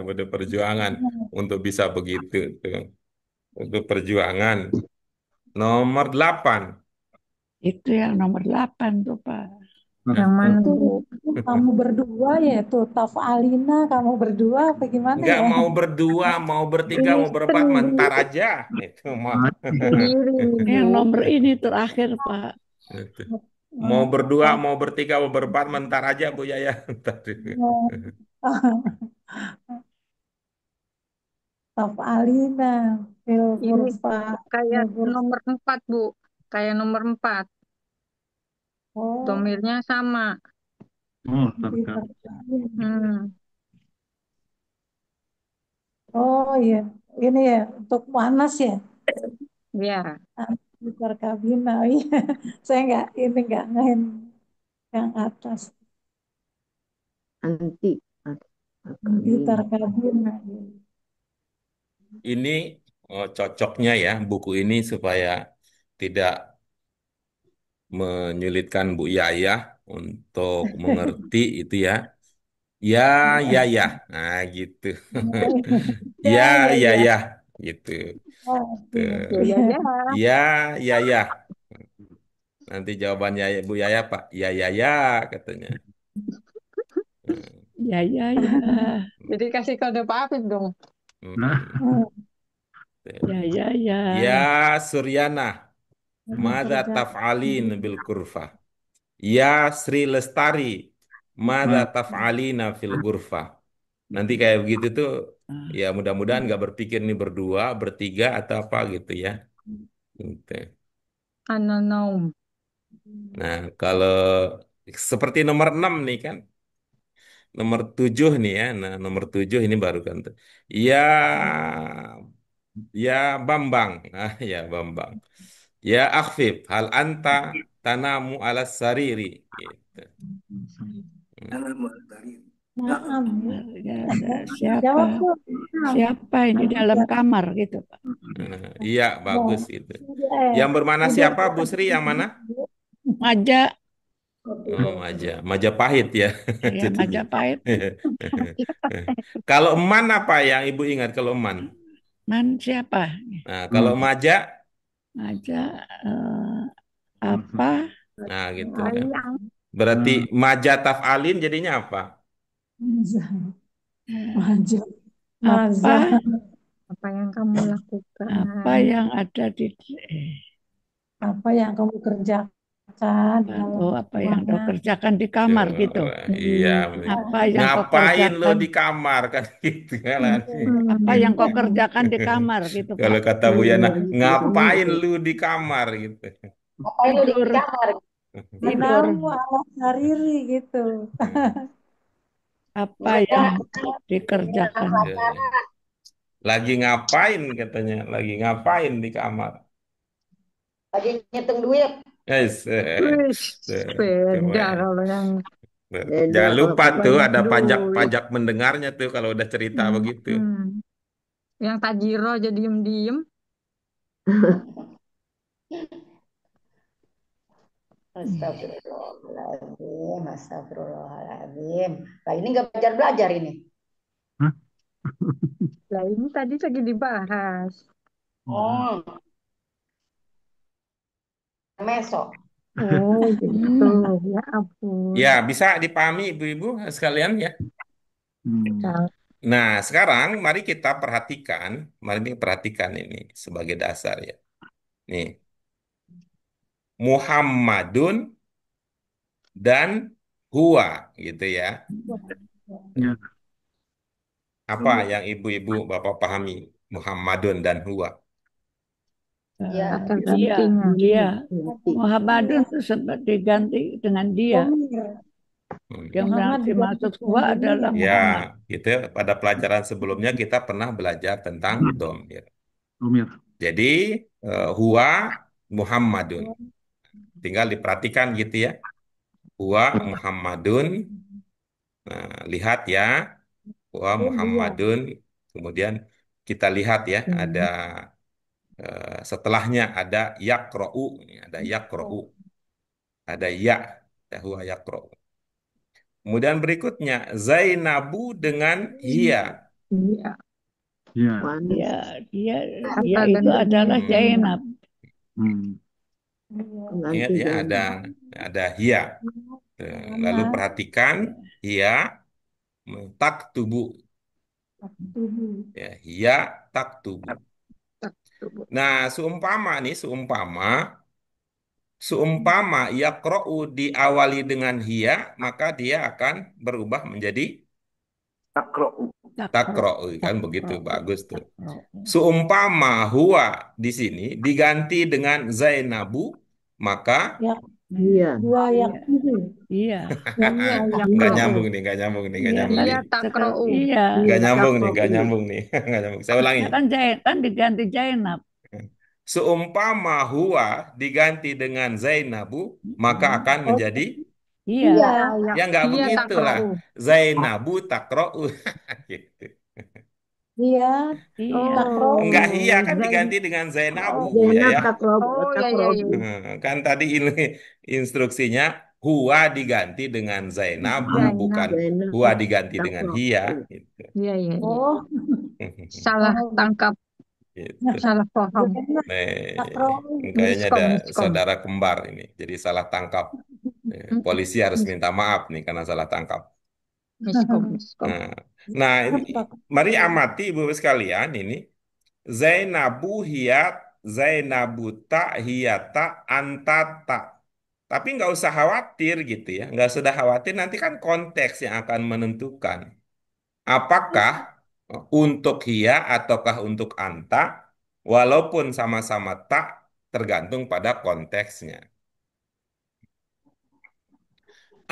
Butuh perjuangan untuk bisa begitu tuh. Butuh perjuangan. Nomor 8? Itu yang nomor 8 tuh, Pak. Yang mana, Itu, Bu? itu kamu berdua ya, itu Alina kamu berdua apa gimana Nggak ya? mau berdua, mau bertiga, Ini mau berempat, mentar sendiri. aja. Itu mah. Sendiri, Bu. Yang nomor ini terakhir, Pak. Itu. Mau Oh, berdua, mau bertiga, mau berempat, mentar aja Bu Yaya. Ntar. oh. Alina, fil Ini ghurfa, kayak fil ghurfa. nomor 4, Bu. Kayak nomor 4. Oh, Domirnya sama. diterkabin. Hmm. Oh iya, ini ya untuk Monas ya, Ya. diterkabin. Oh iya, saya nggak ngain yang atas, Anti. Akabin. diterkabin. Ini, cocoknya ya buku ini supaya tidak menyulitkan Bu Yaya untuk mengerti itu ya. Ya, ya, ya. Nah, gitu. Ya, Ya, ya, ya, ya. ya. Gitu. Oh, Ya, Tuh. ya, ya. Ya, ya, ya. Nanti jawabannya Bu Yaya Pak. Ya, ya, ya katanya. Hmm. Ya, ya, ya. Jadi kasih kode Pak Afif dong. Hmm. Ya, ya, ya. Ya Suryana, ini mada kerja. taf'alin bil kurfa. Ya Sri Lestari, mada taf'alina fil ghurfa. Nanti kayak begitu tuh, ya mudah-mudahan nggak berpikir nih berdua, bertiga atau apa gitu ya. Gitu. Ananaum. Nah, kalau seperti nomor 6 nih kan, nomor 7 nih ya. Nah, nomor 7 ini baru kan tuh. Ya, ya Bambang. Ah, ya Bambang. Ya Akhfif, hal anta tanamu ala sariri. Gitu. Naam. Ya, Jawab siapa? tuh. Naam. Siapa ini dalam kamar gitu, Pak? Iya, Ya, bagus itu. sudah, Yang bermana sudah siapa, Bu Sri? Yang mana? Maja, Oh, Majapahit ya. ya Jadinya. Majapahit. Kalau eman apa yang Ibu ingat kalau eman? Man siapa? Nah, kalau maja, Maja apa? nah gitu kan. Ayam. Berarti maja taf'alin jadinya apa? Mazah. Eh, Mazah. Apa? Mazah. Apa yang kamu Apa lakukan? yang ada di Apa yang kamu kerjakan di dalam apa yang kau ruangan? kerjakan di kamar gitu? Iya, Apa yang kau ngapain lo kerjakan? di kamar kan gitu kan? Apa yang kau kerjakan di kamar gitu, Pak? Kalau kata Bu Yana, Benar gitu kamu ngapain gitu. lu di kamar gitu. Ngapain lu di Tidur, kamar? tidur. Menamu alas hariri gitu. Apa yang Enggak, dikerjakan? Ya. Lagi ngapain katanya, lagi ngapain di kamar. lagi ngitung duit. Yes, Wih, beda keren. kalau yang Jangan kalau lupa tuh banyak ada duit. pajak mendengarnya tuh kalau udah cerita begitu. Hmm. Yang Tajiro aja diem-diem. Astagfirullahaladzim, astagfirullahaladzim. Lah ini nggak belajar-belajar ini. Lah ini tadi lagi dibahas. Oh, meso. Oh gitu, ya ampun. Ya, bisa dipahami ibu-ibu sekalian ya. Nah, Nah, sekarang mari kita perhatikan ini sebagai dasar ya. Nih, Muhammadun dan huwa gitu ya. Ya, Apa yang ibu-ibu Bapak pahami? Muhammadun dan huwa. Ya, kata Dia, gantinya. dia. Ganti. Muhammadun itu sempat diganti dengan dia. Domir. Hmm. Yang Muhammad dimaksud diganti huwa dengan adalah domir. Ya, Muhammad. gitu pada pelajaran sebelumnya kita pernah belajar tentang domir. Umir. Jadi huwa Muhammadun. Tinggal diperhatikan gitu ya. Huwa Muhammadun. Nah, lihat ya, huwa Oh dia. Muhammadun. Kemudian kita lihat ya, ada Hmm. setelahnya ada yakro'u, ada yakro'u, ada ya, huwa yakro'u. Kemudian berikutnya Zainabu dengan Hia. Iya, Ya. manis. Ya, dia, dia Kata itu adalah gantinya. Zainab. Hmm. Iya. Ingat Ganti ya, Zainab. ada Hia. Lalu Muhammad perhatikan Hia tak tubuh. tubuh. Ya, Hia tak tubuh. Tak tubuh. Nah, seumpama yaqra'u diawali dengan Hia, maka dia akan berubah menjadi Takro, takro'u kan begitu takro, bagus tuh. takro. Seumpama huwa di sini diganti dengan Zainabu, maka Ya, Iya. dua yang Iya, tubuh. iya, Yang Iya, yang nggak yakro'u. nyambung nih, nggak nyambung nih, nggak iya nyambung kan? Iya, nih, takro'u. Iya, nggak Iya, nyambung nih, nggak yakro'u. nyambung nih, nggak nyambung. Saya ulangi. ya kan kan diganti Zainab. Seumpama huwa diganti dengan Zainabu, maka akan oh menjadi Iya, iya. Iya, ya nggak iya, begitulah. takro'u. Zainabu takro'u. Gitu. Iya. iya, Takro. Enggak, Oh, Hia kan Zain. diganti dengan Zainabu Oh, ya Zainab ya. takro'u. Oh ya ya ya. Takro'u. Kan tadi ini instruksinya huwa diganti dengan Zainabu, Zainab. bukan Zainab huwa diganti dengan Hia. takro'u. Gitu. Iya, iya, iya. Oh, Salah oh. tangkap, Gitu. salah paham. Zainab Takro. Kayaknya ada Miskom, miskom. saudara kembar ini, jadi salah tangkap. Polisi harus Mis- minta maaf nih karena salah tangkap. Miskom, miskom. Nah, nah mari amati ibu sekalian ini Zainabu hiyat Zainabu tak hiyata antata. Tapi nggak usah khawatir gitu ya, nggak usah khawatir nanti kan konteks yang akan menentukan apakah untuk hia ataukah untuk anta, walaupun sama-sama tak tergantung pada konteksnya.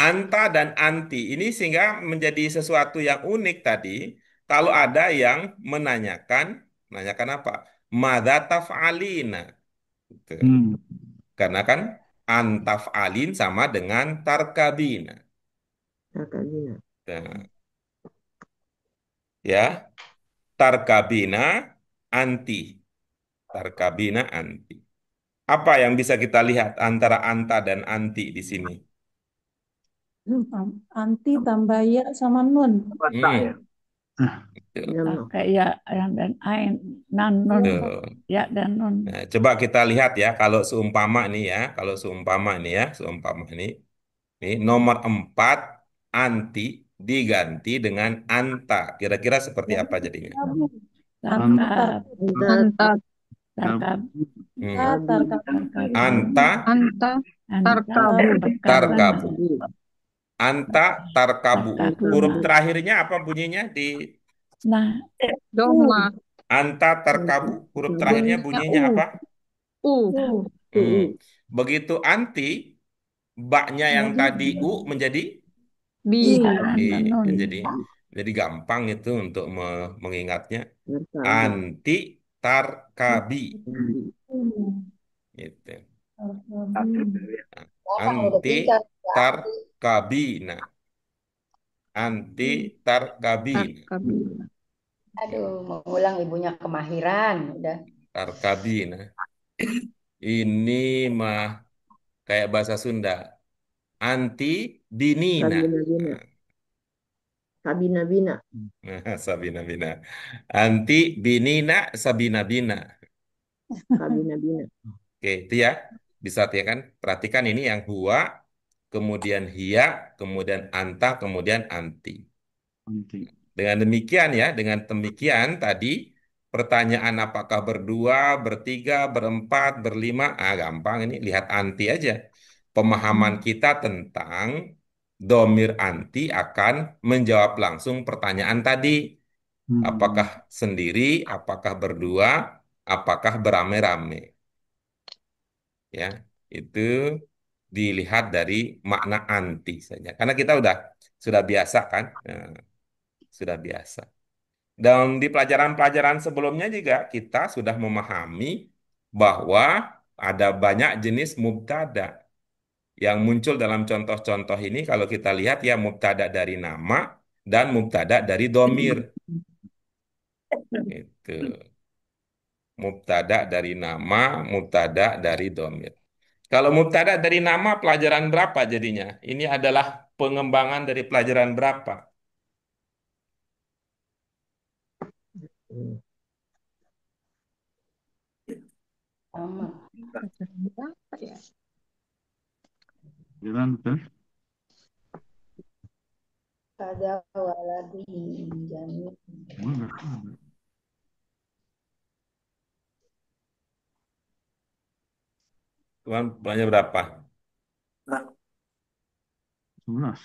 Anta dan anti ini sehingga menjadi sesuatu yang unik tadi kalau ada yang menanyakan apa? Madza taf'alina? Gitu. Hmm. Karena kan antaf'alin sama dengan tarkabina. Takabina. Nah, ya, tarkabina anti. Tarkabina anti. Apa yang bisa kita lihat antara anta dan anti di sini? Anti tambah ya sama nun. Hmm, Ah, tuh, Nama. Pakai ya yang dan ain, nan nun, tuh. ya dan nun. Nah, coba kita lihat ya, kalau seumpama nih ya, kalau seumpama nih ya, seumpama ini nomor 4 anti diganti dengan anta. Kira-kira seperti apa jadinya? Kamu. Tarkab, Anta. tarkab, Hmm. Tarkab. tarkab, Anta anta, Tarkabu. tarkabu. Tarkabu. Anta tarkabu. Huruf tarkabuna. terakhirnya apa bunyinya di Nah, Doma. anta tarkabu? Huruf terakhirnya bunyinya apa? U. Hmm. Begitu anti, baknya yang tadi u menjadi Bi. dan i. nun. Jadi gampang itu untuk mengingatnya. Tarkabu. Anti tarkabi. Gitu. Gampang udah Anti pintar. tarkabina. Anti tarkabina. Tarkabina. Aduh, mau ngulang ibunya kemahiran. Udah. Tarkabina. Ini mah kayak bahasa Sunda. Anti binina. Sabina bina. Sabina bina. Nah, Sabina Bina. Anti binina Sabina Bina. Sabina bina. Oke, itu ya. Bisa ya kan? Perhatikan ini yang huwa, kemudian hia, kemudian anta, kemudian anti. nanti. Dengan demikian tadi pertanyaan apakah berdua, bertiga, berempat, berlima, gampang ini lihat anti aja. Pemahaman kita tentang domir anti akan menjawab langsung pertanyaan tadi. Apakah sendiri, apakah berdua, apakah beramai-ramai. Ya, itu dilihat dari makna anti saja. Karena kita sudah biasa kan. Nah, sudah biasa. Dan di pelajaran-pelajaran sebelumnya juga kita sudah memahami bahwa ada banyak jenis mubtada yang muncul dalam contoh-contoh ini. Kalau kita lihat ya mubtada dari nama dan mubtada dari domir. Itu mubtada dari nama, mubtada dari domir. Kalau mubtada dari nama pelajaran berapa jadinya? Ini adalah pengembangan dari pelajaran berapa? Sama. Berapa ya? Jalan betul. Kada waladi jami. Gua nggak tahu. Tuan, pelajaran berapa? 11.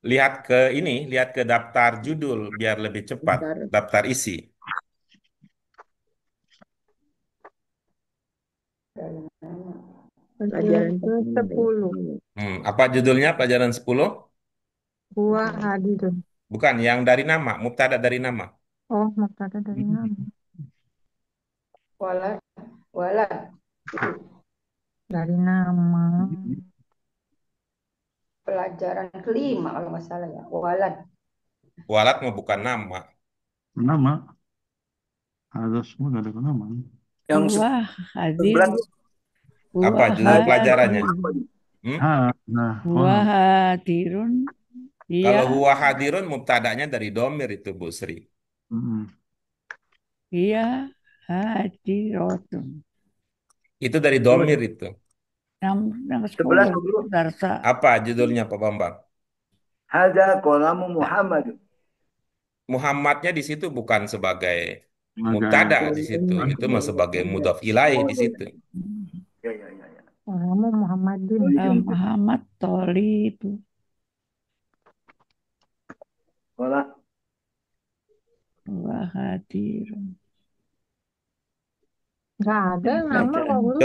Lihat ke daftar judul biar lebih cepat. Bentar. Daftar isi. Pelajaran Ke-10. Apa judulnya pelajaran 10? Huwa hadirun. Bukan, yang dari nama, mubtada dari nama. Oh, mubtada dari nama. Walad. Walad. Dari nama. Pelajaran kelima kalau nggak salah ya. Walad. Walat mah bukan nama. Nama. Ada semua nggak ada nama. huwa hadir, Apa huwa judul pelajarannya? hadirun, Hmm? Nah, huwa hadirun, Kalau iya, huwa hadirun mubtadanya dari domir itu Bu Sri. iya hadirotun. Itu dari domir itu. Yang 10 darsa. Apa judulnya Pak Bambang? Hada kolamu Muhammad. Muhammadnya di situ bukan sebagai sebagai mubtada di situ. Itu mah sebagai mudhaf ilaih di situ. Ya, ya, ya, ya. Kamu Muhammadin. Muhammad Tolib, Kola. huwa hadirun. Nggak ada nama Pelajaran. kok, Guru.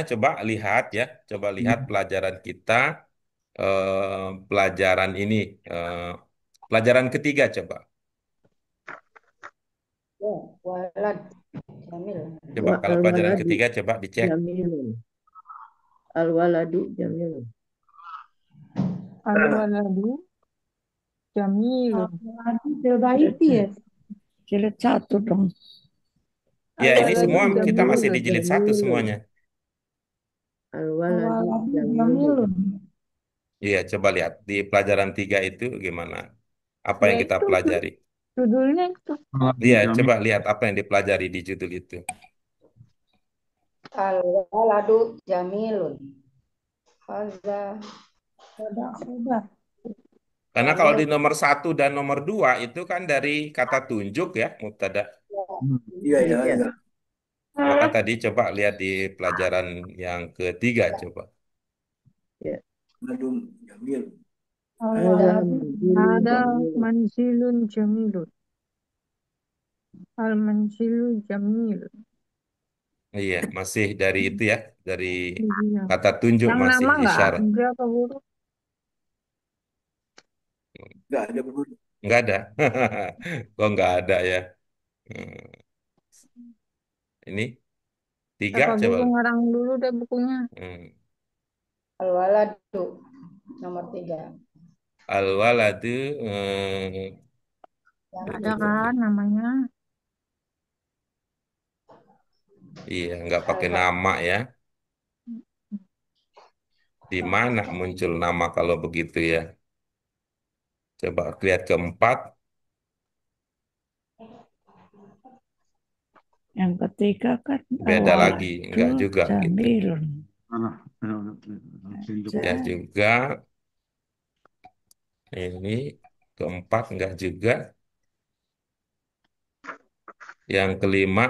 Coba lihat ya, coba lihat pelajaran kita, pelajaran ini, pelajaran ketiga coba. Ya, walad. Jamil. Coba kalau pelajaran ketiga coba dicek. Jamilun. Al-waladu jamilun. Al-waladu jamilun. Al-baiti ya. Jilid 1 dong. Ya, ini Al-waladu semua kita masih di jamilun. jilid 1 semuanya. Al-waladu Awaladu jamilun. jamilun. Iya, coba lihat di pelajaran 3 itu gimana? Apa Ya yang kita itu pelajari? judulnya itu. Waladu Iya, jamil. coba lihat apa yang dipelajari di judul itu. Al-waladu jamilun. Hadza Sudah, sudah. Karena kalau di jamil. nomor 1 dan nomor 2 itu kan dari kata tunjuk ya, mubtada. Hmm. Iya, iya, Iya. iya. Maka tadi coba lihat di pelajaran yang ketiga coba. Ya. Madum jamil. Ada Awaladu manzilun Ada jamilun. manzilun jamilun. Al manzilu jamilun. Iya, masih dari itu ya, dari Iya. kata tunjuk Yang masih nama nggak isyarat. ada apa guru? Enggak ada guru. Nggak ada. Kok nggak ada ya? Hmm, Ini 3 Apa coba. guru ngarang dulu deh bukunya. Hmm. Al-waladu nomor 3. Al-waladu Yang itu Ada kan namanya. iya nggak pakai al nama ya. Di mana muncul nama kalau begitu ya? Coba lihat keempat, Yang ketiga kan beda lagi, nggak al-waladu juga gitu. jamilun. Mana? Tunjuk. Ya Aja. juga, ini keempat nggak juga. Yang kelima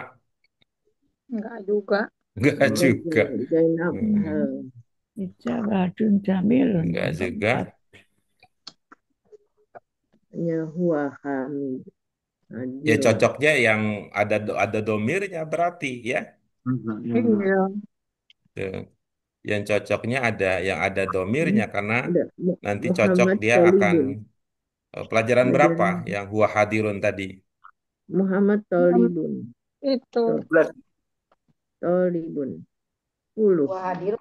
Enggak juga. nggak juga. Zainab. Hmm, Ijawadun jamilun. Nggak Yang juga. keempat. Ya huwa hamid. Ya Adilun. cocoknya yang ada domirnya berarti ya. Yang Iya. Tuh. Yang cocoknya ada yang ada domirnya karena Ada nanti cocok Muhammad dia akan Tolibun. pelajaran berapa Pelajaran yang huwa hadirun tadi? Muhammad Tolibun. Itu Tuh, 11. Tolibun. 10. hadir.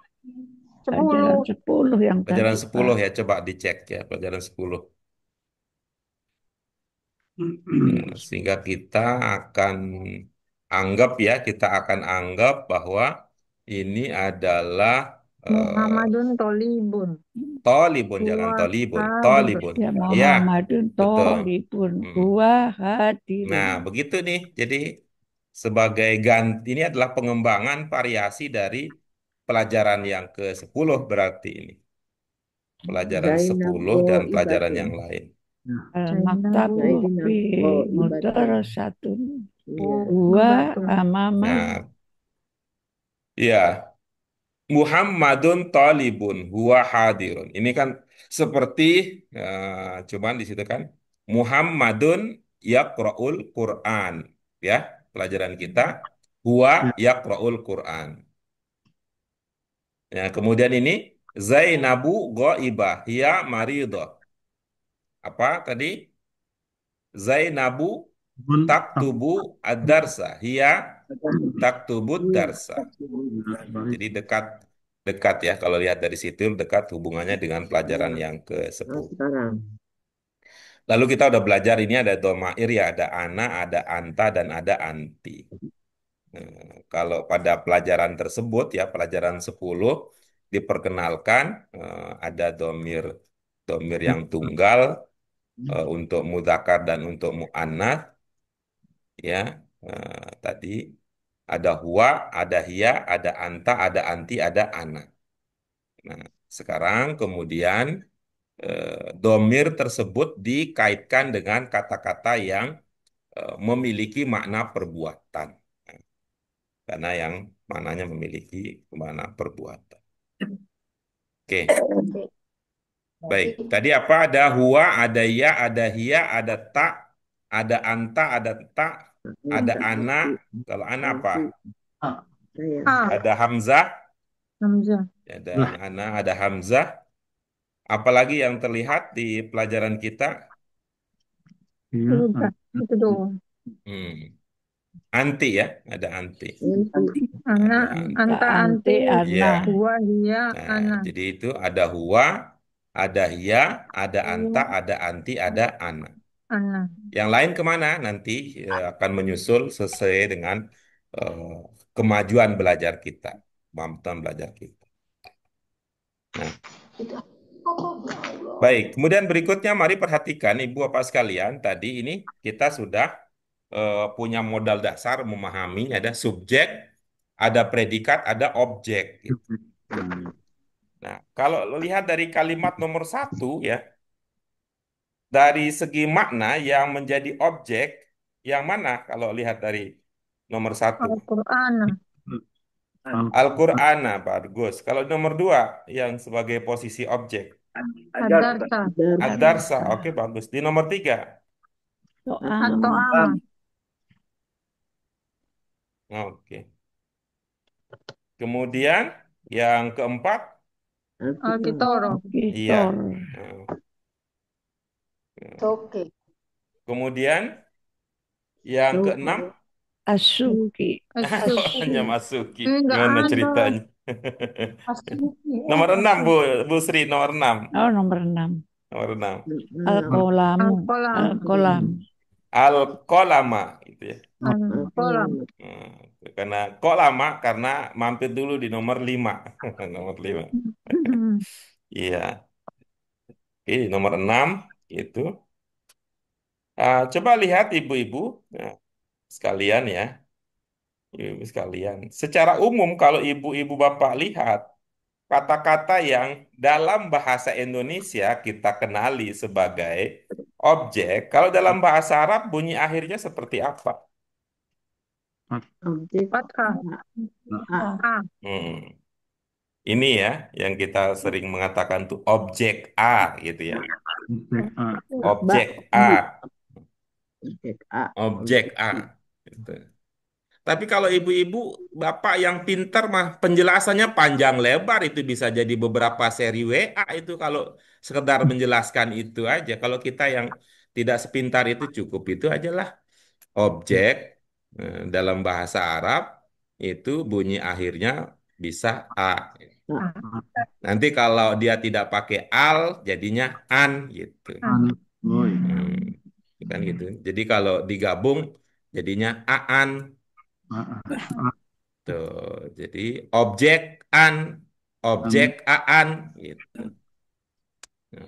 Pelajaran 10. 10 yang Pelajaran tadi, 10 Pak. ya coba dicek ya pelajaran 10. Ya, sehingga kita akan anggap bahwa ini adalah Muhammadun Tolibun. tolibun, jangan Huwa tolibun, hadir. tolibun. Ya Ya, Muhammadun betul. tolibun. Hmm. Huwa Nah, hadirun. begitu nih. Jadi sebagai ganti ini adalah pengembangan variasi dari pelajaran yang ke-10 berarti ini. Pelajaran Zainab 10 dan pelajaran Ibatun. yang lain. Al-maktabu Zainab fi Ibatun. mudarasatun. Iya. Huwa Ibatun. amama. Nah, ya, Muhammadun talibun huwa hadirun. Ini kan seperti cuman di situ kan Muhammadun yaqra'ul Quran, ya, pelajaran kita huwa yaqra'ul Quran. Ya, kemudian ini Zainabu ghaibah hiya maridah. Apa tadi? Zainabu taktubu ad-darsa hiya taktubud Iya. darsa. Jadi dekat ya kalau lihat dari situ dekat hubungannya dengan pelajaran yang Nah, ke-10. sekarang. Lalu kita udah belajar ini ada domair ya, ada ana, ada anta dan ada anti. Kalau pada pelajaran tersebut ya pelajaran 10 diperkenalkan ada domir yang tunggal untuk mudzakkar dan untuk muannats ya. Tadi ada huwa, ada hiya, ada anta, ada anti, ada ana. Nah, sekarang kemudian domir tersebut dikaitkan dengan kata-kata yang memiliki makna perbuatan. Karena yang maknanya memiliki makna perbuatan. Oke, baik. Tadi apa? Ada huwa, ada ya, ada hiya, ada tak, ada anta, ada tak, ada ana. Kalau ana apa? Saya. Ada hamzah, Hamzah. ada ana, ada hamzah. Apalagi yang terlihat di pelajaran kita? Udah. Itu doang. Anti ya, ada anti. Anak, Ada anti. anta, anti, Ya. huwa, hiya, Nah, ana. jadi itu ada huwa, ada hiya, ada anta, ada anti, ada ana. Ana. Yang lain kemana? Nanti akan menyusul sesuai dengan kemajuan belajar kita, kemampuan belajar kita. Nah, Itu apa? Ya Allah. baik. Kemudian berikutnya mari perhatikan Ibu Bapak sekalian, tadi ini kita sudah punya modal dasar memahami ada subjek, ada predikat, ada objek gitu. Nah, kalau lo lihat dari kalimat nomor satu ya, dari segi makna yang menjadi objek, yang mana kalau lihat dari nomor satu? Al-Quran. Al-Qur'an, bagus. Kalau nomor dua, yang sebagai posisi objek. Ajar. Ad-Darsa. Ad-Darsa, oke bagus. Di nomor tiga, To'am. At-To'ama. oke. Kemudian yang keempat, Al-Kitoro. iya. Kitor. Oke. Kemudian yang keenam, Asuki. As-Suki. hanya Masuki. Enggak Gimana ada. ceritanya? Asuki. Nomor enam, Bu Sri, nomor enam. Oh, nomor 6. Nomor enam. Al-Qolamu. Al-Qalam. Al-Qolam. Al-Qolama, gitu ya. Al-Qalam. Karena kok lama? Karena mampir dulu di nomor 5. Nomor 5. Iya. Oke, nomor 6 itu. Coba lihat ibu-ibu sekalian ya. Ibu sekalian. Secara umum kalau ibu-ibu bapak lihat kata-kata yang dalam bahasa Indonesia kita kenali sebagai objek, kalau dalam bahasa Arab bunyi akhirnya seperti apa? Objek Fathah. A. Hmm. Ini ya yang kita sering mengatakan tuh objek A gitu ya. Objek A, objek A. objek A. Gitu. Tapi kalau ibu-ibu, bapak yang pintar mah penjelasannya panjang lebar itu bisa jadi beberapa seri WA itu kalau sekedar menjelaskan itu aja. Kalau kita yang tidak sepintar itu cukup itu aja lah. Objek dalam bahasa Arab itu bunyi akhirnya bisa A. Nanti kalau dia tidak pakai al, jadinya an gitu. Kan gitu. Jadi kalau digabung, jadinya aan. Tuh. Jadi objek an, objek aan gitu.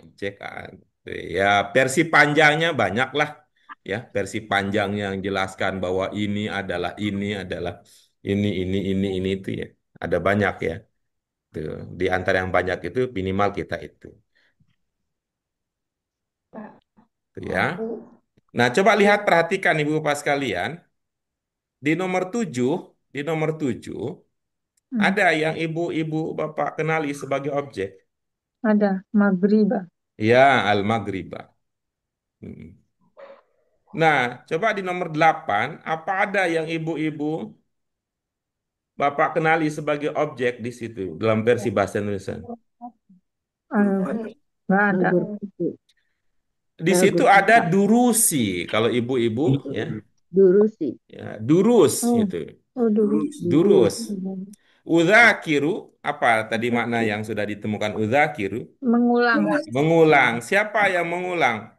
Objek aan. Tuh, ya versi panjangnya banyak lah. Ya, versi panjang yang jelaskan bahwa ini adalah ini itu ya. Ada banyak ya. Tuh. Di antara yang banyak itu minimal kita itu. Tuh ya. Aku Nah, coba lihat perhatikan Ibu Bapak sekalian. Di nomor 7, di nomor 7 ada yang ibu-ibu Bapak kenali sebagai objek. Ada. Maghribah. Ya, al-maghribah. Hmm. Nah, coba di nomor 8, apa ada yang ibu-ibu Bapak kenali sebagai objek di situ dalam versi bahasa Indonesia? Nggak ada. Di situ ada durusi. Kalau ibu-ibu ya, Durusi. ya, durus Oh. gitu. Oh, dulu. Durus. Udzakiru, apa tadi makna yang sudah ditemukan udzakiru? Mengulang. Mengulang. Siapa yang mengulang?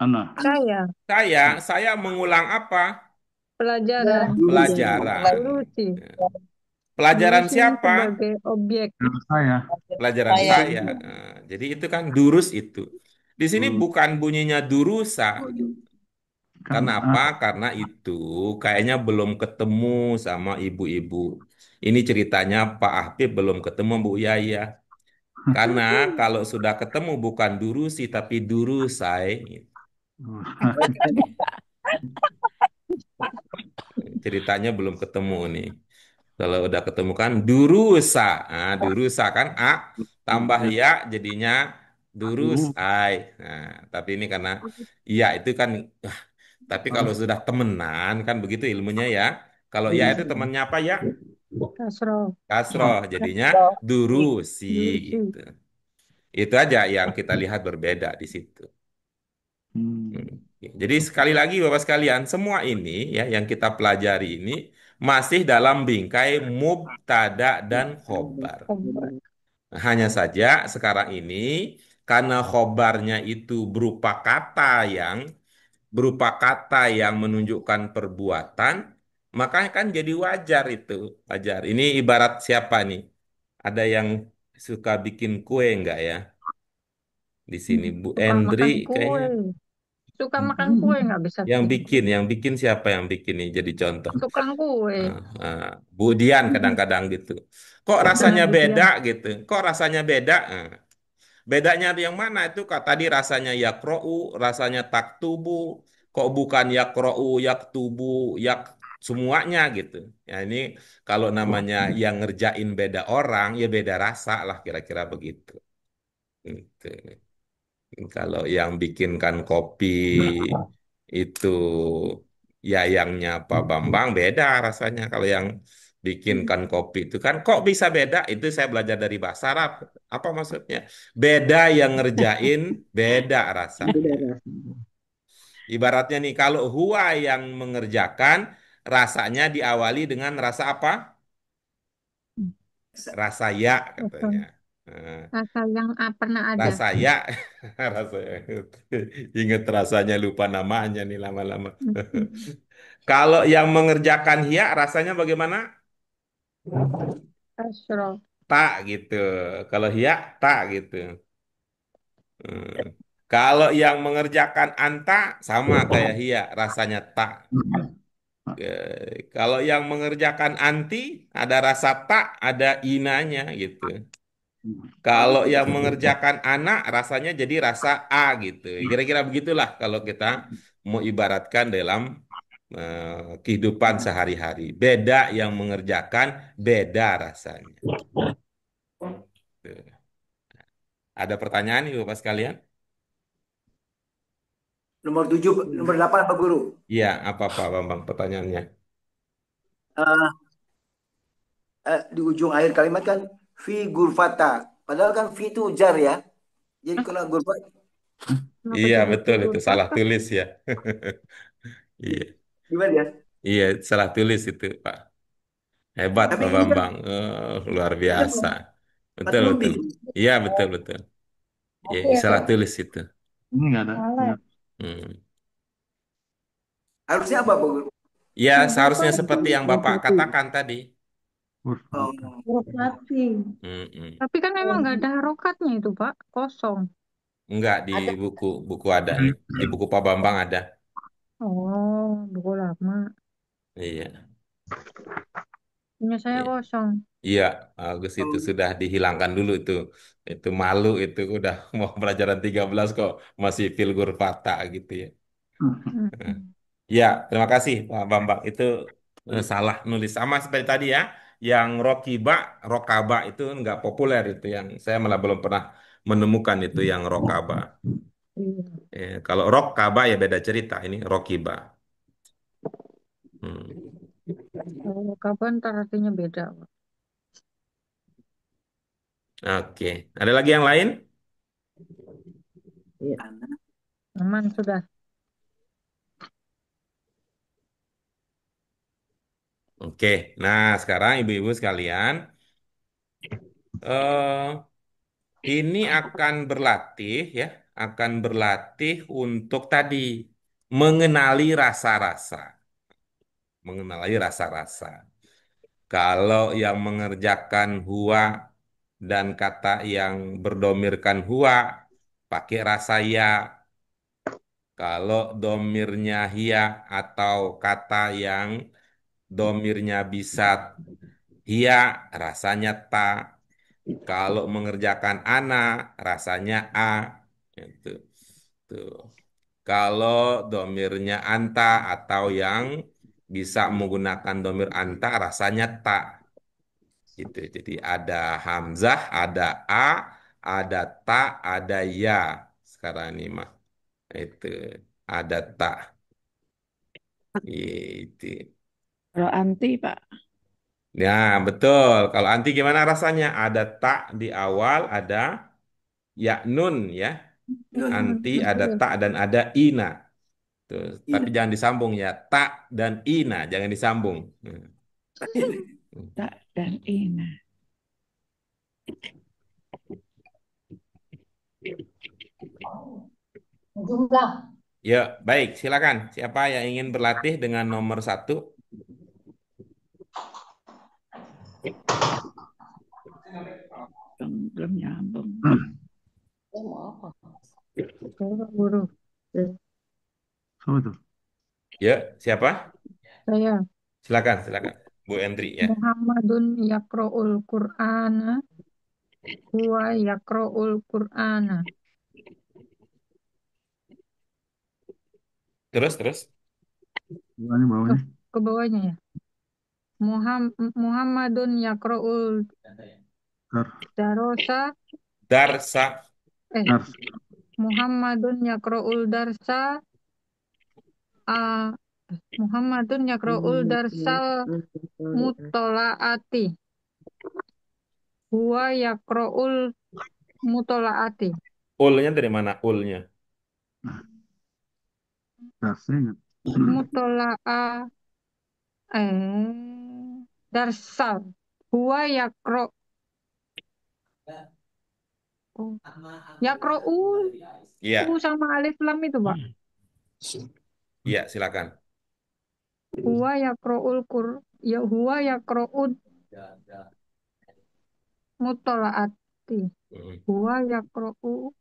Anak. Saya mengulang apa? Pelajaran. Pelajaran. Durusi. Pelajaran Durusi siapa? sebagai objek. Saya. Pelajaran saya. Nah, jadi itu kan durus itu. Di sini bukan bunyinya durusa. Kenapa? Karena itu kayaknya belum ketemu sama ibu-ibu. Ini ceritanya Pak Ahbib belum ketemu Bu Yaya. Karena kalau sudah ketemu bukan durusi tapi durusai. Ceritanya belum ketemu nih. Kalau udah ketemu kan durusa. Nah, durusa kan A tambah ya jadinya durusai. Nah, tapi ini karena ya itu kan tapi kalau sudah temenan kan begitu ilmunya ya. Kalau ya itu temannya apa ya? Kasroh. Kasroh jadinya durusi Durusi. gitu. Itu aja yang kita lihat berbeda di situ. Jadi sekali lagi Bapak sekalian, semua ini ya yang kita pelajari ini masih dalam bingkai mubtada dan khobar. Hanya saja sekarang ini karena khobarnya itu berupa kata yang menunjukkan perbuatan, maka kan jadi wajar itu, wajar. Ini ibarat siapa nih? Ada yang suka bikin kue enggak ya? Di sini Bu Suka Endri makan kayaknya kue. Suka makan kue nggak bisa bikin. yang bikin siapa yang bikin nih jadi contoh. Tukang kue. Ah, ah. Bu Dian kadang-kadang gitu. Kok Nah, rasanya Bu beda Dian. gitu? Kok rasanya beda? Ah. Bedanya yang mana itu Kak? Tadi rasanya yakrou, rasanya taktubu. Kok bukan yakrou, yaktubu, yak semuanya gitu. Ya ini kalau namanya yang ngerjain beda orang, ya beda rasa lah kira-kira begitu. Gitu. Kalau yang bikinkan kopi itu yayangnya Pak Bambang beda rasanya. Kalau yang bikinkan kopi itu kan kok bisa beda? Itu saya belajar dari bahasa Arab. Apa maksudnya? Beda yang ngerjain, beda Beda rasanya. rasanya. Ibaratnya nih kalau huwa yang mengerjakan, rasanya diawali dengan rasa apa? Rasa ya katanya. Rasa Nah, rasa yang pernah ada. rasa ya, rasa ingat rasanya lupa namanya nih lama-lama. Kalau yang mengerjakan hia rasanya bagaimana? Asro. Tak gitu. Kalau hia tak gitu. Hmm. Kalau yang mengerjakan anta sama kayak hia rasanya tak. Kalau yang mengerjakan anti ada rasa tak, ada inanya gitu. Kalau yang mengerjakan anak rasanya jadi rasa A gitu. Kira-kira begitulah kalau kita mau ibaratkan dalam kehidupan sehari-hari. Beda yang mengerjakan, beda rasanya. Tuh. Ada pertanyaan Ibu Bapak sekalian? Nomor 7, nomor 8 Pak Guru. Iya, apa Pak Bambang pertanyaannya? Eh, di ujung akhir kalimat kan fi gurfata. Padahal kan fi itu jar ya. Jadi kalau gurfat Kenapa Iya, jadi betul figur itu salah patah? tulis ya. Iya, gimana ya? iya salah tulis itu Pak. Hebat Tapi Pak ini kan Bambang. Luar ini kan biasa. Betul, matlubi. betul. Iya, betul, betul. Iya, Oke ya, salah Pak. tulis itu. Ini nggak ada. Salah ya. Nggak. Hmm. Harusnya apa Pak Guru? Ya, Figur seharusnya kan seperti yang Bapak Berarti katakan tadi. Berfata. Oh, huruf mati. Mm-mm. Tapi kan Oh, emang nggak ada harokatnya itu, Pak. Kosong. Enggak di Ada buku buku ada nih. Di buku Pak Bambang ada. Oh, buku lama. Iya, Punya saya iya. kosong. Iya, bagus itu oh. sudah dihilangkan dulu itu. Itu malu itu udah mau pelajaran 13 kok masih filgur fata gitu ya. Nah, Hmm. ya, terima kasih Pak Bambang. Itu salah nulis sama seperti tadi ya. Yang rokiba, rokaba itu nggak populer itu yang saya malah belum pernah menemukan itu yang rokaba. Iya. Kalau rokaba ya beda cerita. Ini rokiba. Hmm. Kalau kapan ntar artinya beda, Pak. Oke, ada lagi yang lain? ya. Aman sudah. Oke, nah sekarang ibu-ibu sekalian, eh ini akan berlatih ya, akan berlatih untuk tadi mengenali rasa-rasa, mengenali rasa-rasa. Kalau yang mengerjakan huwa dan kata yang berdomirkan huwa pakai rasa ya. Kalau domirnya hia atau kata yang domirnya bisa hia rasanya ta. Kalau mengerjakan ana rasanya a. Itu. Tuh. Kalau domirnya anta atau yang bisa menggunakan domir anta rasanya ta. Gitu. Jadi ada hamzah, ada a, ada ta, ada ya. Sekarang ini mah itu ada ta. Itu. Kalau anti, Pak. Ya, betul. Kalau anti gimana rasanya? Ada tak di awal, ada ya nun ya. Nun. Anti ada Betul. tak dan ada ina. Tuh. Tapi Ini. jangan disambung ya. Tak dan ina, jangan disambung. Tak dan ina. jumlah. Ya, baik. Silakan. Siapa yang ingin berlatih dengan nomor 1? Mau apa? Saya guru. Siapa itu? Ya, siapa? Saya Silakan, silakan. Bu Endri ya. Muhammadun yaqra'ul Qur'ana huwa yaqra'ul Qur'ana. Terus, terus. Bawahnya, Ke, bawahnya. ke bawahnya ya. Muhammadun yaqra'ul Dar, darosa Darsa. eh dar, Muhammadun yaqra'ul darsa a Muhammadun yaqra'ul darsal mutolaati huwa yaqra'ul mutolaati. Ulnya dari mana? Ulnya. dar, saya ingat. Mutolaa darsal huwa yaqra'ul Iya, sama alif lam itu Pak. iya, silakan. Huwa yaqra'ul qur ya huwa yaqra'ud mutolaati Mm. huwa yaqra'u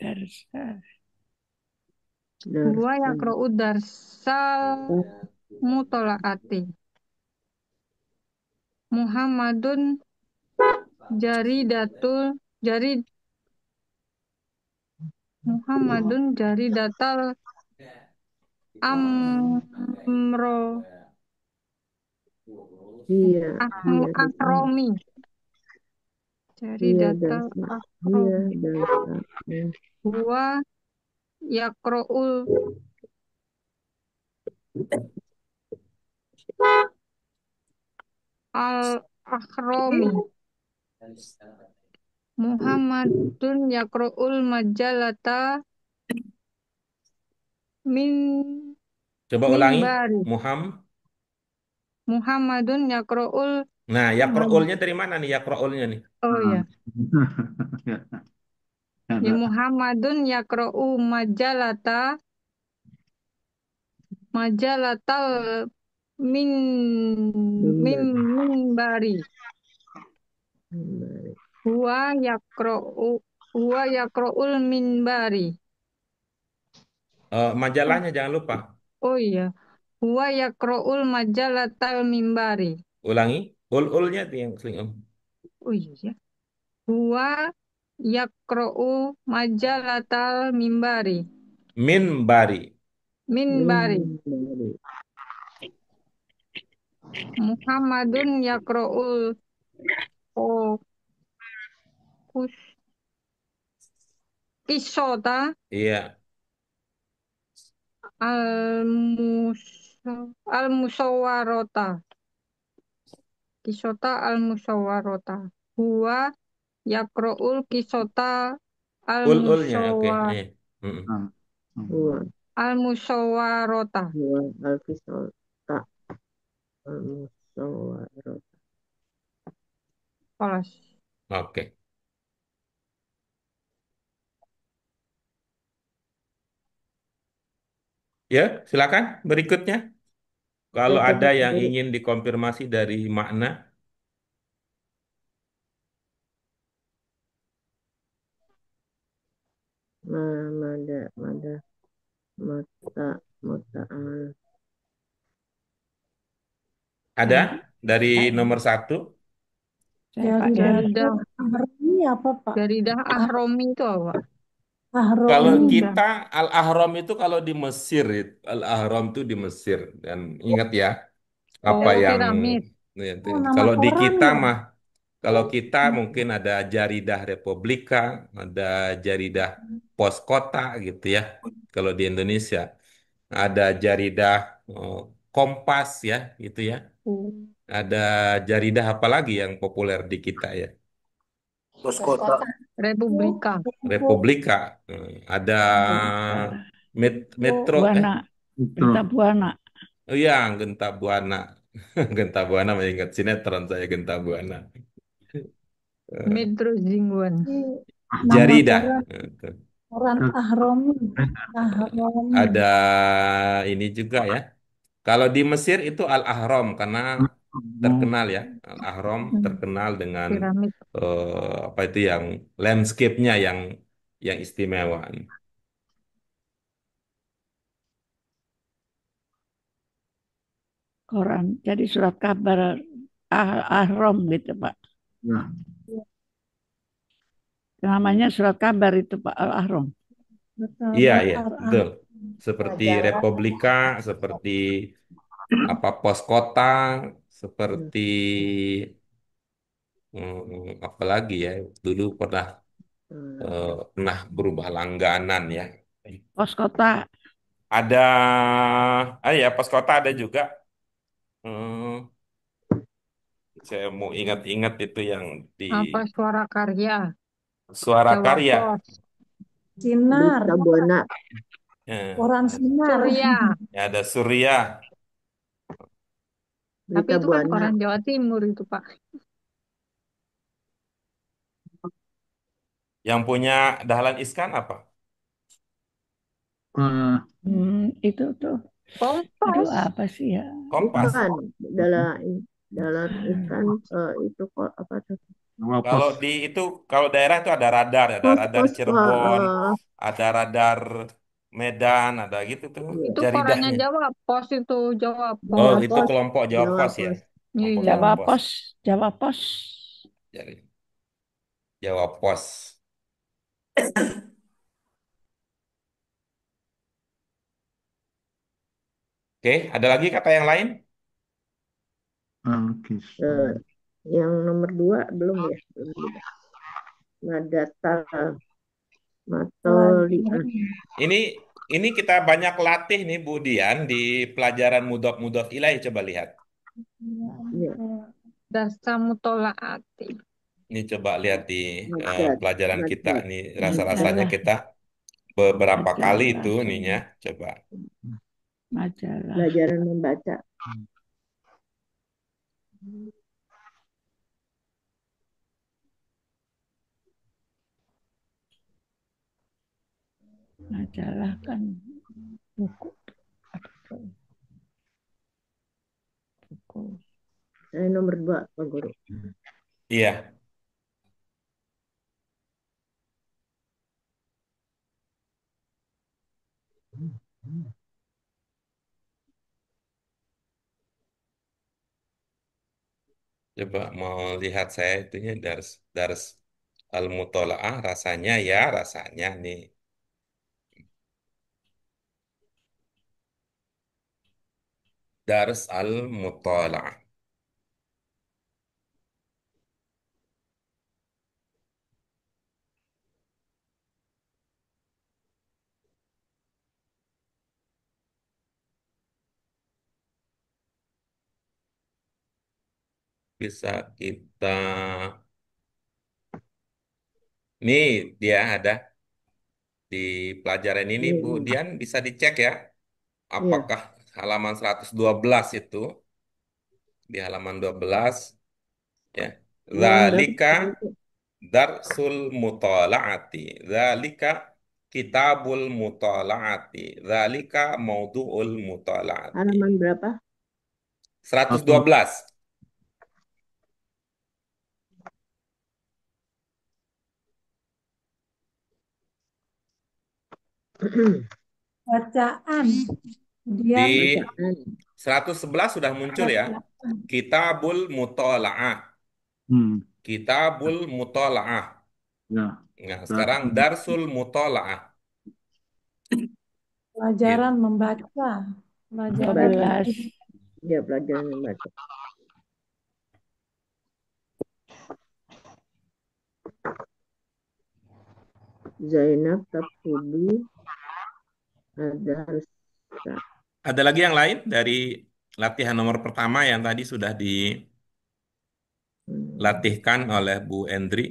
Darsa. huwa yaqra'u darsal mutolaati Muhammadun jari Muhammadun jaridatal amro Iya, iya, ahromi iya, jaridatal dasar. Iya, ahromi dasar. huwa yaqra'ul al ahromi Muhammadun yaqra'ul majalata min Coba ulangi. bari Muhammadun yaqra'ul Nah, yakroulnya dari mana nih? Yakroulnya nih. oh Ah. ya Ya, ya ada. Muhammadun yaqra'u majalatal min min minbari huwa yaqra'ul minbari Majalahnya jangan lupa. oh iya huwa yaqra'ul majalatal minbari Ulangi. Ulnya tuh yang sering. oh iya ya huwa yaqra'u majalatal minbari Minbari. minbari Muhammadun yaqra'ul oh kisota Iya. al-musawwarota kisota al-musawwarota huwa yaqra'ul kisota Ulnya, oke. Mm-mm. Ah. Huwa, al-musawwarota huwa, al-fisota, al-musawwarot. Kelas. Oke. Ya, silakan berikutnya. Kalau ada yang ingin dikonfirmasi dari makna, Mada, mata, muta'al. ada dari nomor 1. Saya Pak Jaridah ya. ahromi apa Pak? Jaridah ahromi itu apa? Kalau Ahromi. kita Al-Ahram itu kalau di Mesir, Al-Ahram itu di Mesir. Dan ingat ya, apa Oh, yang piramid. itu. Oh, nama Kalau di koran kita ya? mah, kalau kita mungkin ada Jaridah Republika, ada Jaridah Pos Kota gitu ya. Kalau di Indonesia ada Jaridah oh, Kompas ya, gitu ya. Ada Jaridah apa lagi yang populer di kita ya? Pos Pos kota. kota. Republika. Republika. Ada Metro. Buana. Itu. Genta Buana. Oh iya, Genta Buana. Genta Buana masih ingat sinetron saya Genta Buana. Metro Zingwan. Nama Jaridah. koran ahromi. Ahromi. Ada ini juga ya. Kalau di Mesir itu Al-Ahram karena terkenal ya. Al-Ahram terkenal dengan Piramid. apa itu yang landscape-nya yang yang istimewa. Koran. Jadi surat kabar Ahrom gitu Pak. Ya. Namanya surat kabar itu Pak Al-Ahrom. Iya, Berkabar iya, Ar-Ah. betul. Seperti Majalah. Republika, seperti apa pos kota, seperti apa lagi ya? Dulu pernah berubah langganan ya. Pos kota. Ada, ya pos kota ada juga. Hmm, saya mau ingat-ingat itu yang di Apa suara karya? Suara Jawa Karya. Pos. Sinar, Berita Buana. Ya, koran sinar. Surya. ya ada Surya. Tapi Berita itu kan Buana. koran Jawa Timur itu, Pak. Yang punya Dahlan Iskan apa? Eh, Itu tuh. Aduh Kompas. apa sih ya? Kompas. Bukan. Dalam ikan itu kok apa tuh? Jawa Kalau Pos. di itu kalau daerah itu ada radar Pos-pos Cirebon, ada radar Medan, ada gitu tuh Itu korannya jaridahnya. Jawa Pos itu, Jawa Oh, Jawa Pos. itu Pos. kelompok Jawa Jawa Pos ya. Pos. Kelompok Iya. Jawa Jawa Pos. Pos. Jawa Pos. Jadi Jawa Pos. Oke, ada lagi kata yang lain? Al-Kisah. Yang nomor 2 belum ya? Belum juga. Madata. Matolian. Ini ini kita banyak latih nih Bu Dian di pelajaran mudhof ilaih, coba lihat. Ya. Dasa mutolaati. Ini coba lihat di Madad. pelajaran kita Madad. nih, rasa-rasanya Majalah. kita beberapa kali Majalah. itu ininya, coba. Majalah. Pelajaran membaca. Majalah kan buku. Buku. Saya nomor 2 Pak Guru. Iya, coba mau lihat saya itunya dars dars al-mutolaah rasanya nih. Dars al-mutolaah. Bisa kita nih dia ada di pelajaran ini Bu Ini. Dian bisa dicek ya Ya. apakah halaman 112 itu di halaman 12 ya. Yang berapa? Zalika darsul mutalaati. Zalika kitabul mutalaati. Zalika maudu'ul mutalaati. Halaman berapa? 112. Bacaan. Dia Di Bacaan. 111 sudah muncul ya. Kitabul mutalaah. Hmm. Kitabul mutalaah. Ya. Nah, sekarang darsul mutalaah. pelajaran membaca. Pelajaran 12. Ya, pelajaran membaca. Zainab Takubi ada Ada lagi yang lain dari latihan nomor pertama yang tadi sudah dilatihkan oleh Bu Endri?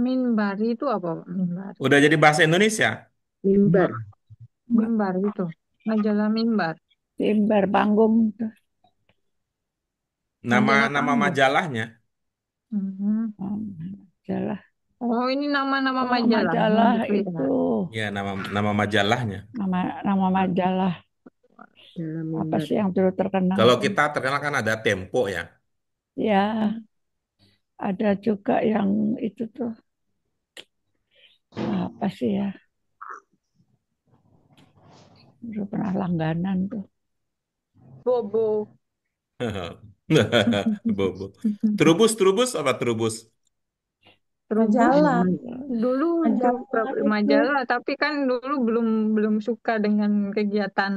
Minbari itu apa, Pak? Minbari. Udah jadi bahasa Indonesia? mimbar. Mimbar itu. Majalah Mimbar. Timbar panggung tuh. Nama Majalah nama panggung. majalahnya? Hmm. Majalah. Oh, ini nama-nama Oh, majalah. majalah Gitu ya. itu. Ya, nama majalahnya. Nama majalah. Dalam Apa mimbar. sih yang dulu terkenal Kalau tuh? kita terkenal kan ada Tempo ya. Ya, ada juga yang itu tuh apa sih ya? Dulu pernah langganan tuh. Bobo. Bobo. Trubus, Trubus apa Trubus? Trubus Majalah, dulu suka majalah itu. majalah, tapi kan dulu belum belum suka dengan kegiatan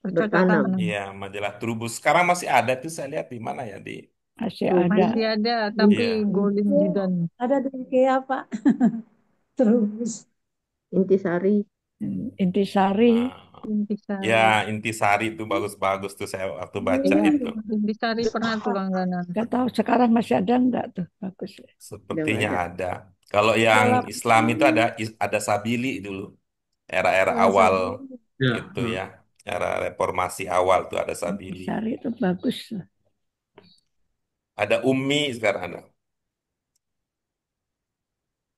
percocokan. Bertanam. Iya, majalah Trubus. Sekarang masih ada tuh saya lihat di mana ya di. Masih Trubus. ada Masih ada, tapi Iya. Golden Itu Jidan. ada di IKEA, Pak. Terus. Intisari. Intisari. Ah, Intisari. ya, Intisari itu bagus-bagus tuh saya waktu baca Iya, itu. Intisari pernah tuh langganan. Nggak tahu sekarang masih ada nggak tuh? Bagus. Udah nggak Sepertinya ada. ada. Kalau yang Majalah Islam itu Putri, ada Sabili dulu. Era-era oh awal Sabili. Ya, itu ya. Era reformasi awal tuh ada Sabili. Intisari itu bagus. Ada Ummi sekarang ada.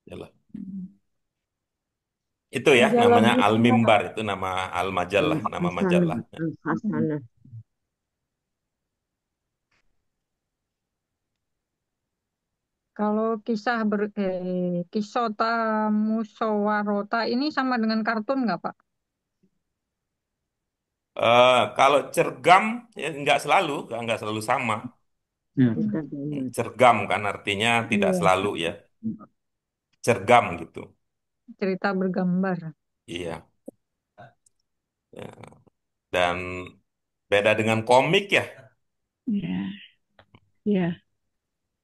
Yalah. Itu ya Majalah namanya Mulia. Al-Mimbar itu nama Al-Majalah, nama Al-Hasanah. majalahnya. Al-Hasanah. Kalau Kisota Musawarota ini sama dengan kartun nggak, Pak? Kalau cergam ya nggak selalu sama. ya. Cerita gambar. Cergam kan artinya tidak Iya, selalu ya. Cergam gitu. cerita bergambar. Iya. Ya. Dan beda dengan komik ya. Ya, ya.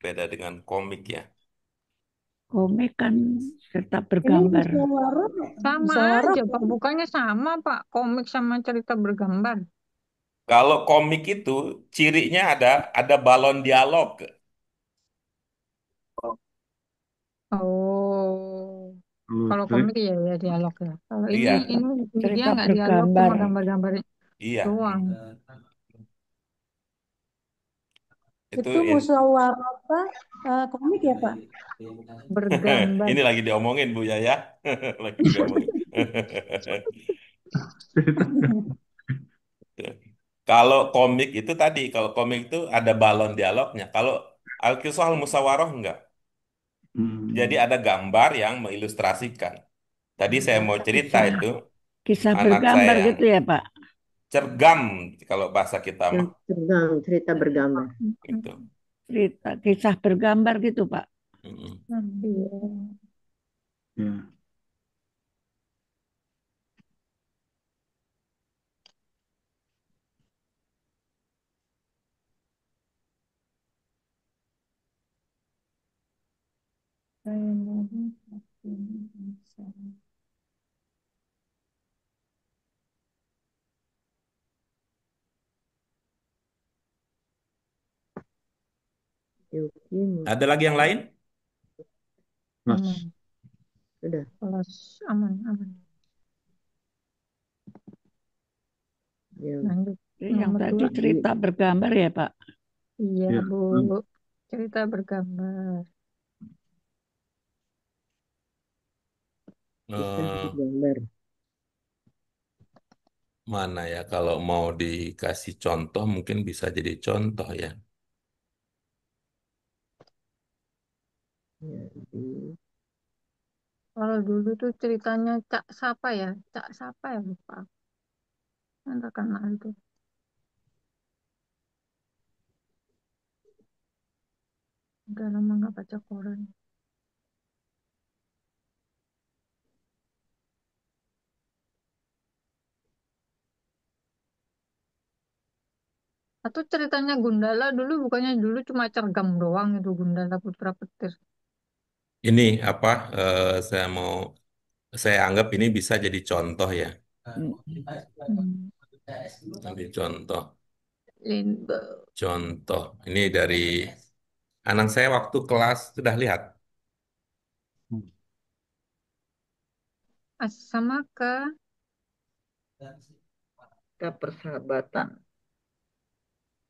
Beda dengan komik ya. Komik kan cerita Ini bergambar. musyawarah, Sama musyawarah aja, Pak. Bukannya sama, Pak. Komik sama cerita bergambar. Kalau komik itu cirinya ada balon dialog. Oh, Kalau kalau komik ya ya dialog ya. Kalau ini Iya, ini dia Cerita nggak dialog, bergambar. cuma gambar-gambar iya. doang. Itu itu musyawarah apa? Komik ya, Pak? Bergambar. ini lagi diomongin Bu ya. Lagi diomongin. Kalau komik itu ada balon dialognya. Kalau Al-Qisah Al-Musawarah enggak. Jadi ada gambar yang mengilustrasikan. Tadi saya mau cerita Kisah, itu kisah anak bergambar saya gitu ya, Pak. cergam kalau bahasa kita mah Cerita bergambar. gitu. Cerita, kisah bergambar gitu, Pak. Mm-mm. Iya. ya. Yuki. Ada lagi yang lain? Mas, Aman. Sudah. Kelas aman, aman. Ya. Lanjut. Yang Nomor tadi 2. cerita bergambar ya, Pak. Iya, ya. Bu. Cerita bergambar. Bisa Eh, bergambar. mana ya kalau mau dikasih contoh mungkin bisa jadi contoh ya. Ya, di- Kalau dulu tuh ceritanya Cak Sapa ya? Cak Sapa ya, lupa. Yang terkenal itu. Udah lama nggak baca koran. Atau ceritanya Gundala dulu bukannya dulu cuma cergam doang itu Gundala Putra Petir. Ini apa? Saya anggap ini bisa jadi contoh ya. Hmm. Hmm. Jadi contoh, Lindbergh. contoh. Ini dari anak saya waktu kelas sudah lihat. Sama ke Persahabatan.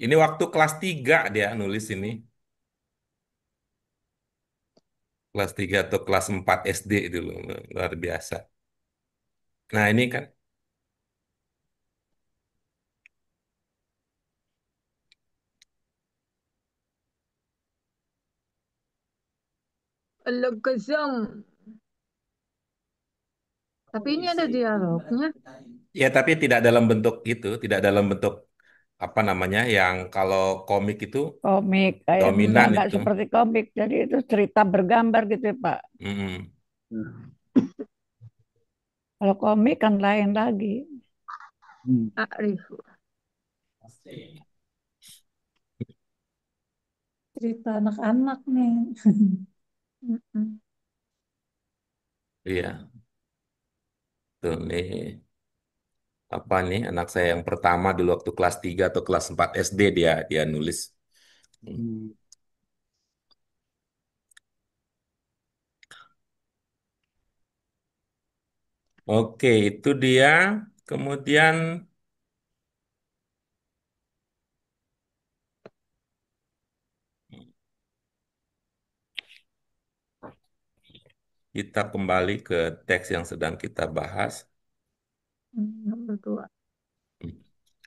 Ini waktu kelas 3 dia nulis ini. Kelas 3 atau kelas 4 SD dulu. Luar biasa. Nah ini kan Al-Ghazam. Tapi ini ada dialognya. Ya, tapi tidak dalam bentuk itu, tidak dalam bentuk apa namanya yang kalau komik itu Komik kayak dominan nggak itu. seperti komik. Jadi itu cerita bergambar gitu ya, Pak. Mm-mm. Kalau komik kan lain lagi. A'rifu. Cerita anak-anak nih. Mm-mm. Iya, tuh nih apa nih anak saya yang pertama dulu waktu kelas 3 atau kelas 4 SD dia dia nulis. Oke, itu dia. Kemudian kita kembali ke teks yang sedang kita bahas. Nomor 2.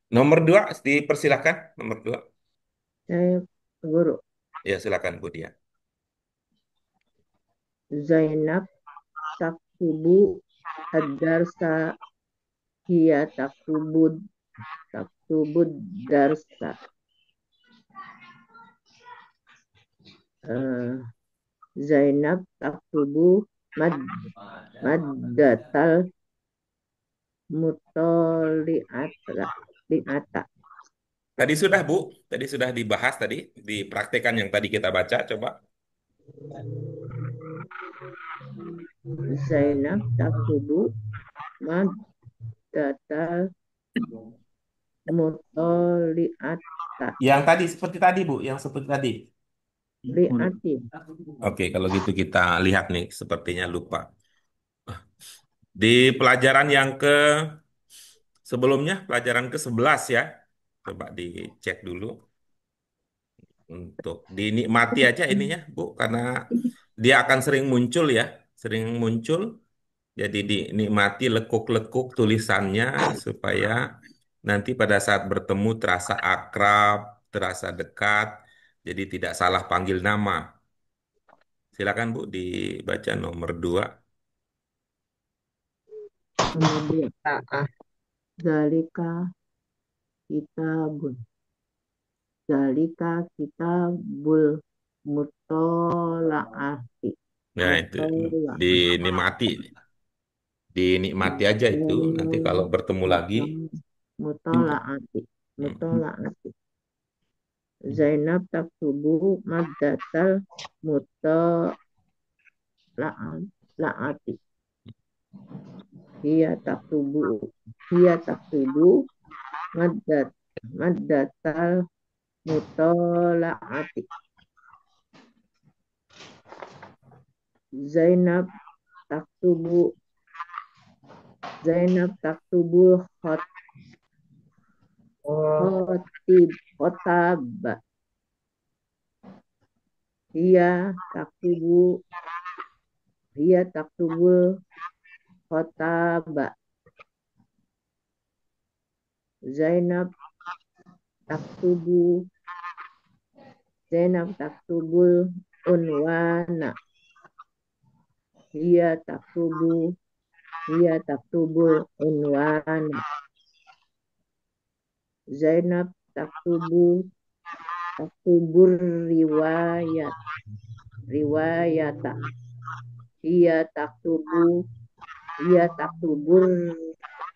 Nomor 2, dipersilakan. Nomor 2. Saya guru. Ya, silakan Bu Dia. Zainab taktubu ad-darsa hiya taktubud darsa. Eh, Zainab taktubu maddatal mutoli'ata. Tadi sudah Bu, tadi sudah dibahas tadi, dipraktekan yang tadi kita baca, coba. Zainab taktubu maddatal mutoli'ata. Yang tadi seperti tadi Bu, yang seperti tadi. Li'ati. Oke, kalau gitu kita lihat nih, sepertinya lupa. Di pelajaran yang sebelumnya, pelajaran ke-11 ya. Coba dicek dulu. Untuk dinikmati aja ininya, Bu, karena dia akan sering muncul ya. Sering muncul, jadi dinikmati lekuk-lekuk tulisannya supaya nanti pada saat bertemu terasa akrab, terasa dekat, jadi tidak salah panggil nama. Silakan Bu, dibaca nomor 2. Kemudian zalika kitabun. Zalika kitabul mutolaati. Nah, itu dinikmati. Dinikmati aja itu. Nanti kalau bertemu lagi, Mutolaati. Mutolaati. Zainab taktubu maddatal mutolaati. Hiya taktubu maddatal mutolaati. Zainab taktubu khotaba. Hiya taktubul khotaba. Zainab taktubul unwana. Hiya taktubul unwana. Zainab taktubur riwayata. Hiya taktubur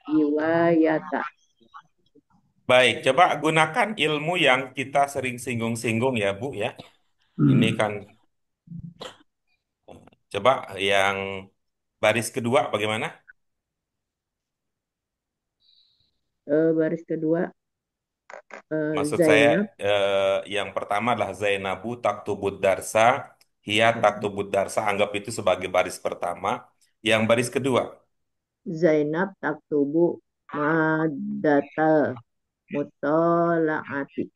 riwayata. baik, coba gunakan ilmu yang kita sering singgung-singgung ya, Bu ya. Ini kan coba yang baris kedua bagaimana? Baris kedua Maksud saya Zainab yang pertama adalah Zainabu taktubud darsa, hiya taktubud darsa, anggap itu sebagai baris pertama. Yang baris kedua, Zainab taktubu maddatal mutolaati.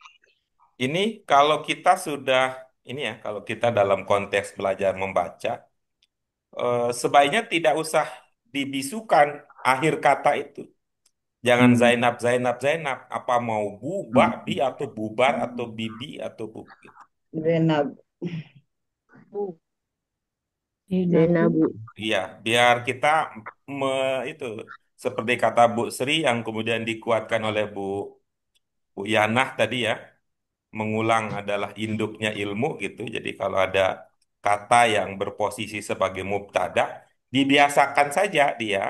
ini kalau kita sudah ini ya, kalau kita dalam konteks belajar membaca, sebaiknya tidak usah dibisukan akhir kata itu. Jangan Zainab, Zainab, Zainab. Apa mau bu, bi atau bubar atau bibi atau bu. Gitu. Zainab. Bu. Zainabu. Zainabu. Iya, biar kita itu seperti kata Bu Sri yang kemudian dikuatkan oleh Bu Yanah tadi ya, mengulang adalah induknya ilmu gitu. Jadi kalau ada kata yang berposisi sebagai mubtada, dibiasakan saja dia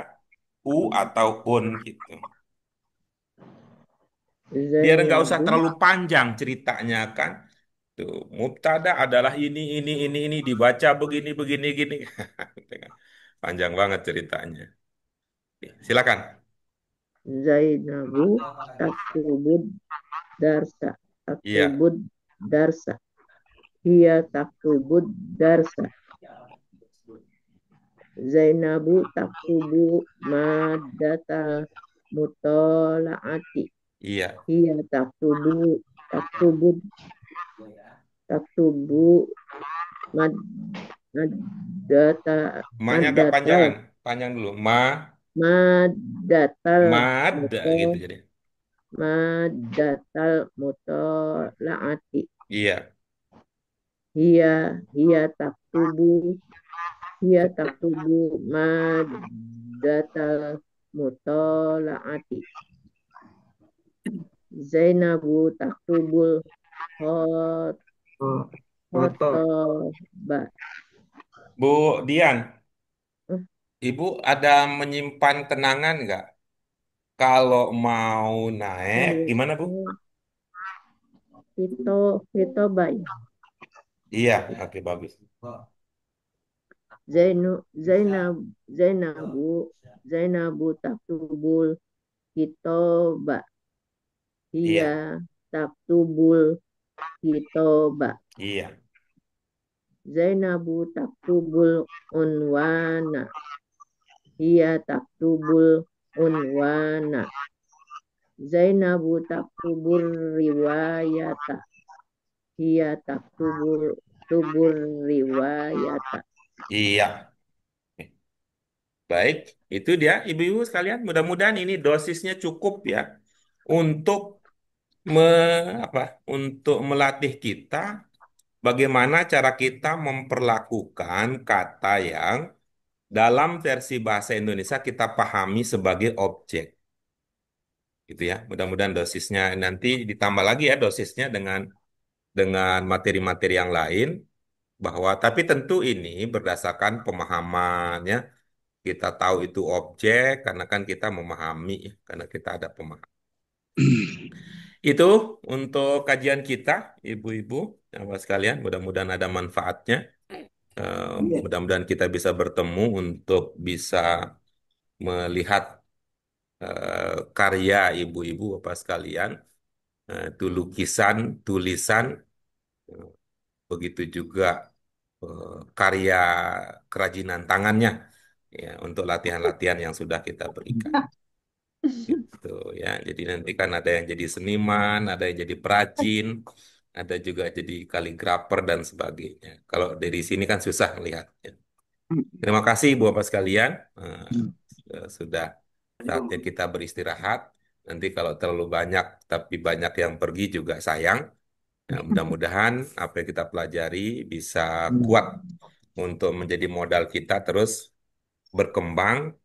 u atau un gitu. Biar nggak usah Zainabu. terlalu panjang ceritanya kan. Tuh, mubtada adalah ini dibaca begini begini gini. Panjang banget ceritanya. Oke, silakan. Zainabu taktubud darsa. Iya, Taktubud darsa. Hiya taktubud darsa. Zainabu taktubu maddata mutolaati. iya. Hiya taktubu maddata Ma-nya agak maddatal panjangan. Panjang dulu. maddatal Mad muto gitu jadi. maddatal mutolaati. Iya. Hiya hiya taktubu hiya taktubu maddatal mutolaati. Zainabu taktubul hot hotoba. Bu Dian, Eh, Ibu ada menyimpan kenangan nggak? Kalau mau naik, gimana Bu? Hitoba ya. Iya, oke bagus. Zainu Zainab Zainabu Zainabu taktubul hitoba. Hiya Iya, taktubul hitoba. iya, Zainabu taktubul unwana. Hiya taktubul unwana. Zainabu taktubur riwayata. Hiya tubur riwayata. iya. Baik, itu dia ibu-ibu sekalian. Mudah-mudahan ini dosisnya cukup ya untuk me, untuk melatih kita bagaimana cara kita memperlakukan kata yang dalam versi bahasa Indonesia kita pahami sebagai objek. Gitu ya. Mudah-mudahan dosisnya nanti ditambah lagi ya dosisnya dengan materi-materi yang lain bahwa tapi tentu ini berdasarkan pemahamannya kita tahu itu objek karena kan kita memahami ya, karena kita ada pemahaman. Itu untuk kajian kita, ibu-ibu, Bapak sekalian. Mudah-mudahan ada manfaatnya. Iya. Mudah-mudahan kita bisa bertemu untuk bisa melihat karya ibu-ibu, Bapak sekalian. Itu lukisan, tulisan, eh, begitu juga karya kerajinan tangannya ya untuk latihan-latihan yang sudah kita berikan. Gitu ya. Jadi nanti kan ada yang jadi seniman, ada yang jadi perajin, ada juga jadi kaligrafer dan sebagainya. Kalau dari sini kan susah melihatnya. Terima kasih Ibu Bapak sekalian. Sudah saatnya kita beristirahat. Nanti kalau terlalu banyak tapi banyak yang pergi juga sayang. Nah, mudah-mudahan apa yang kita pelajari bisa kuat untuk menjadi modal kita terus berkembang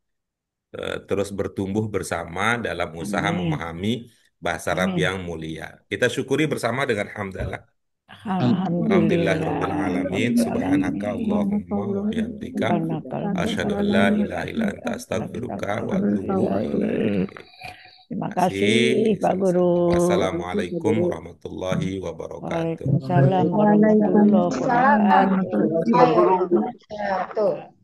terus bertumbuh bersama dalam usaha Amin. memahami bahasa Arab Amin. yang mulia. Kita syukuri bersama dengan hamdalah. Alhamdulillah. Alhamdulillahirabbil alamin. Subhanaka Allahumma wa bihamdika asyhadu an la ilaha illa anta astaghfiruka wa atubu ilaik. Terima Terima kasih kasih. Pak Guru. Wassalamualaikum warahmatullahi wabarakatuh. Waalaikumsalam warahmatullahi Waalaikumsalam wabarakatuh. warahmatullahi wabarakatuh.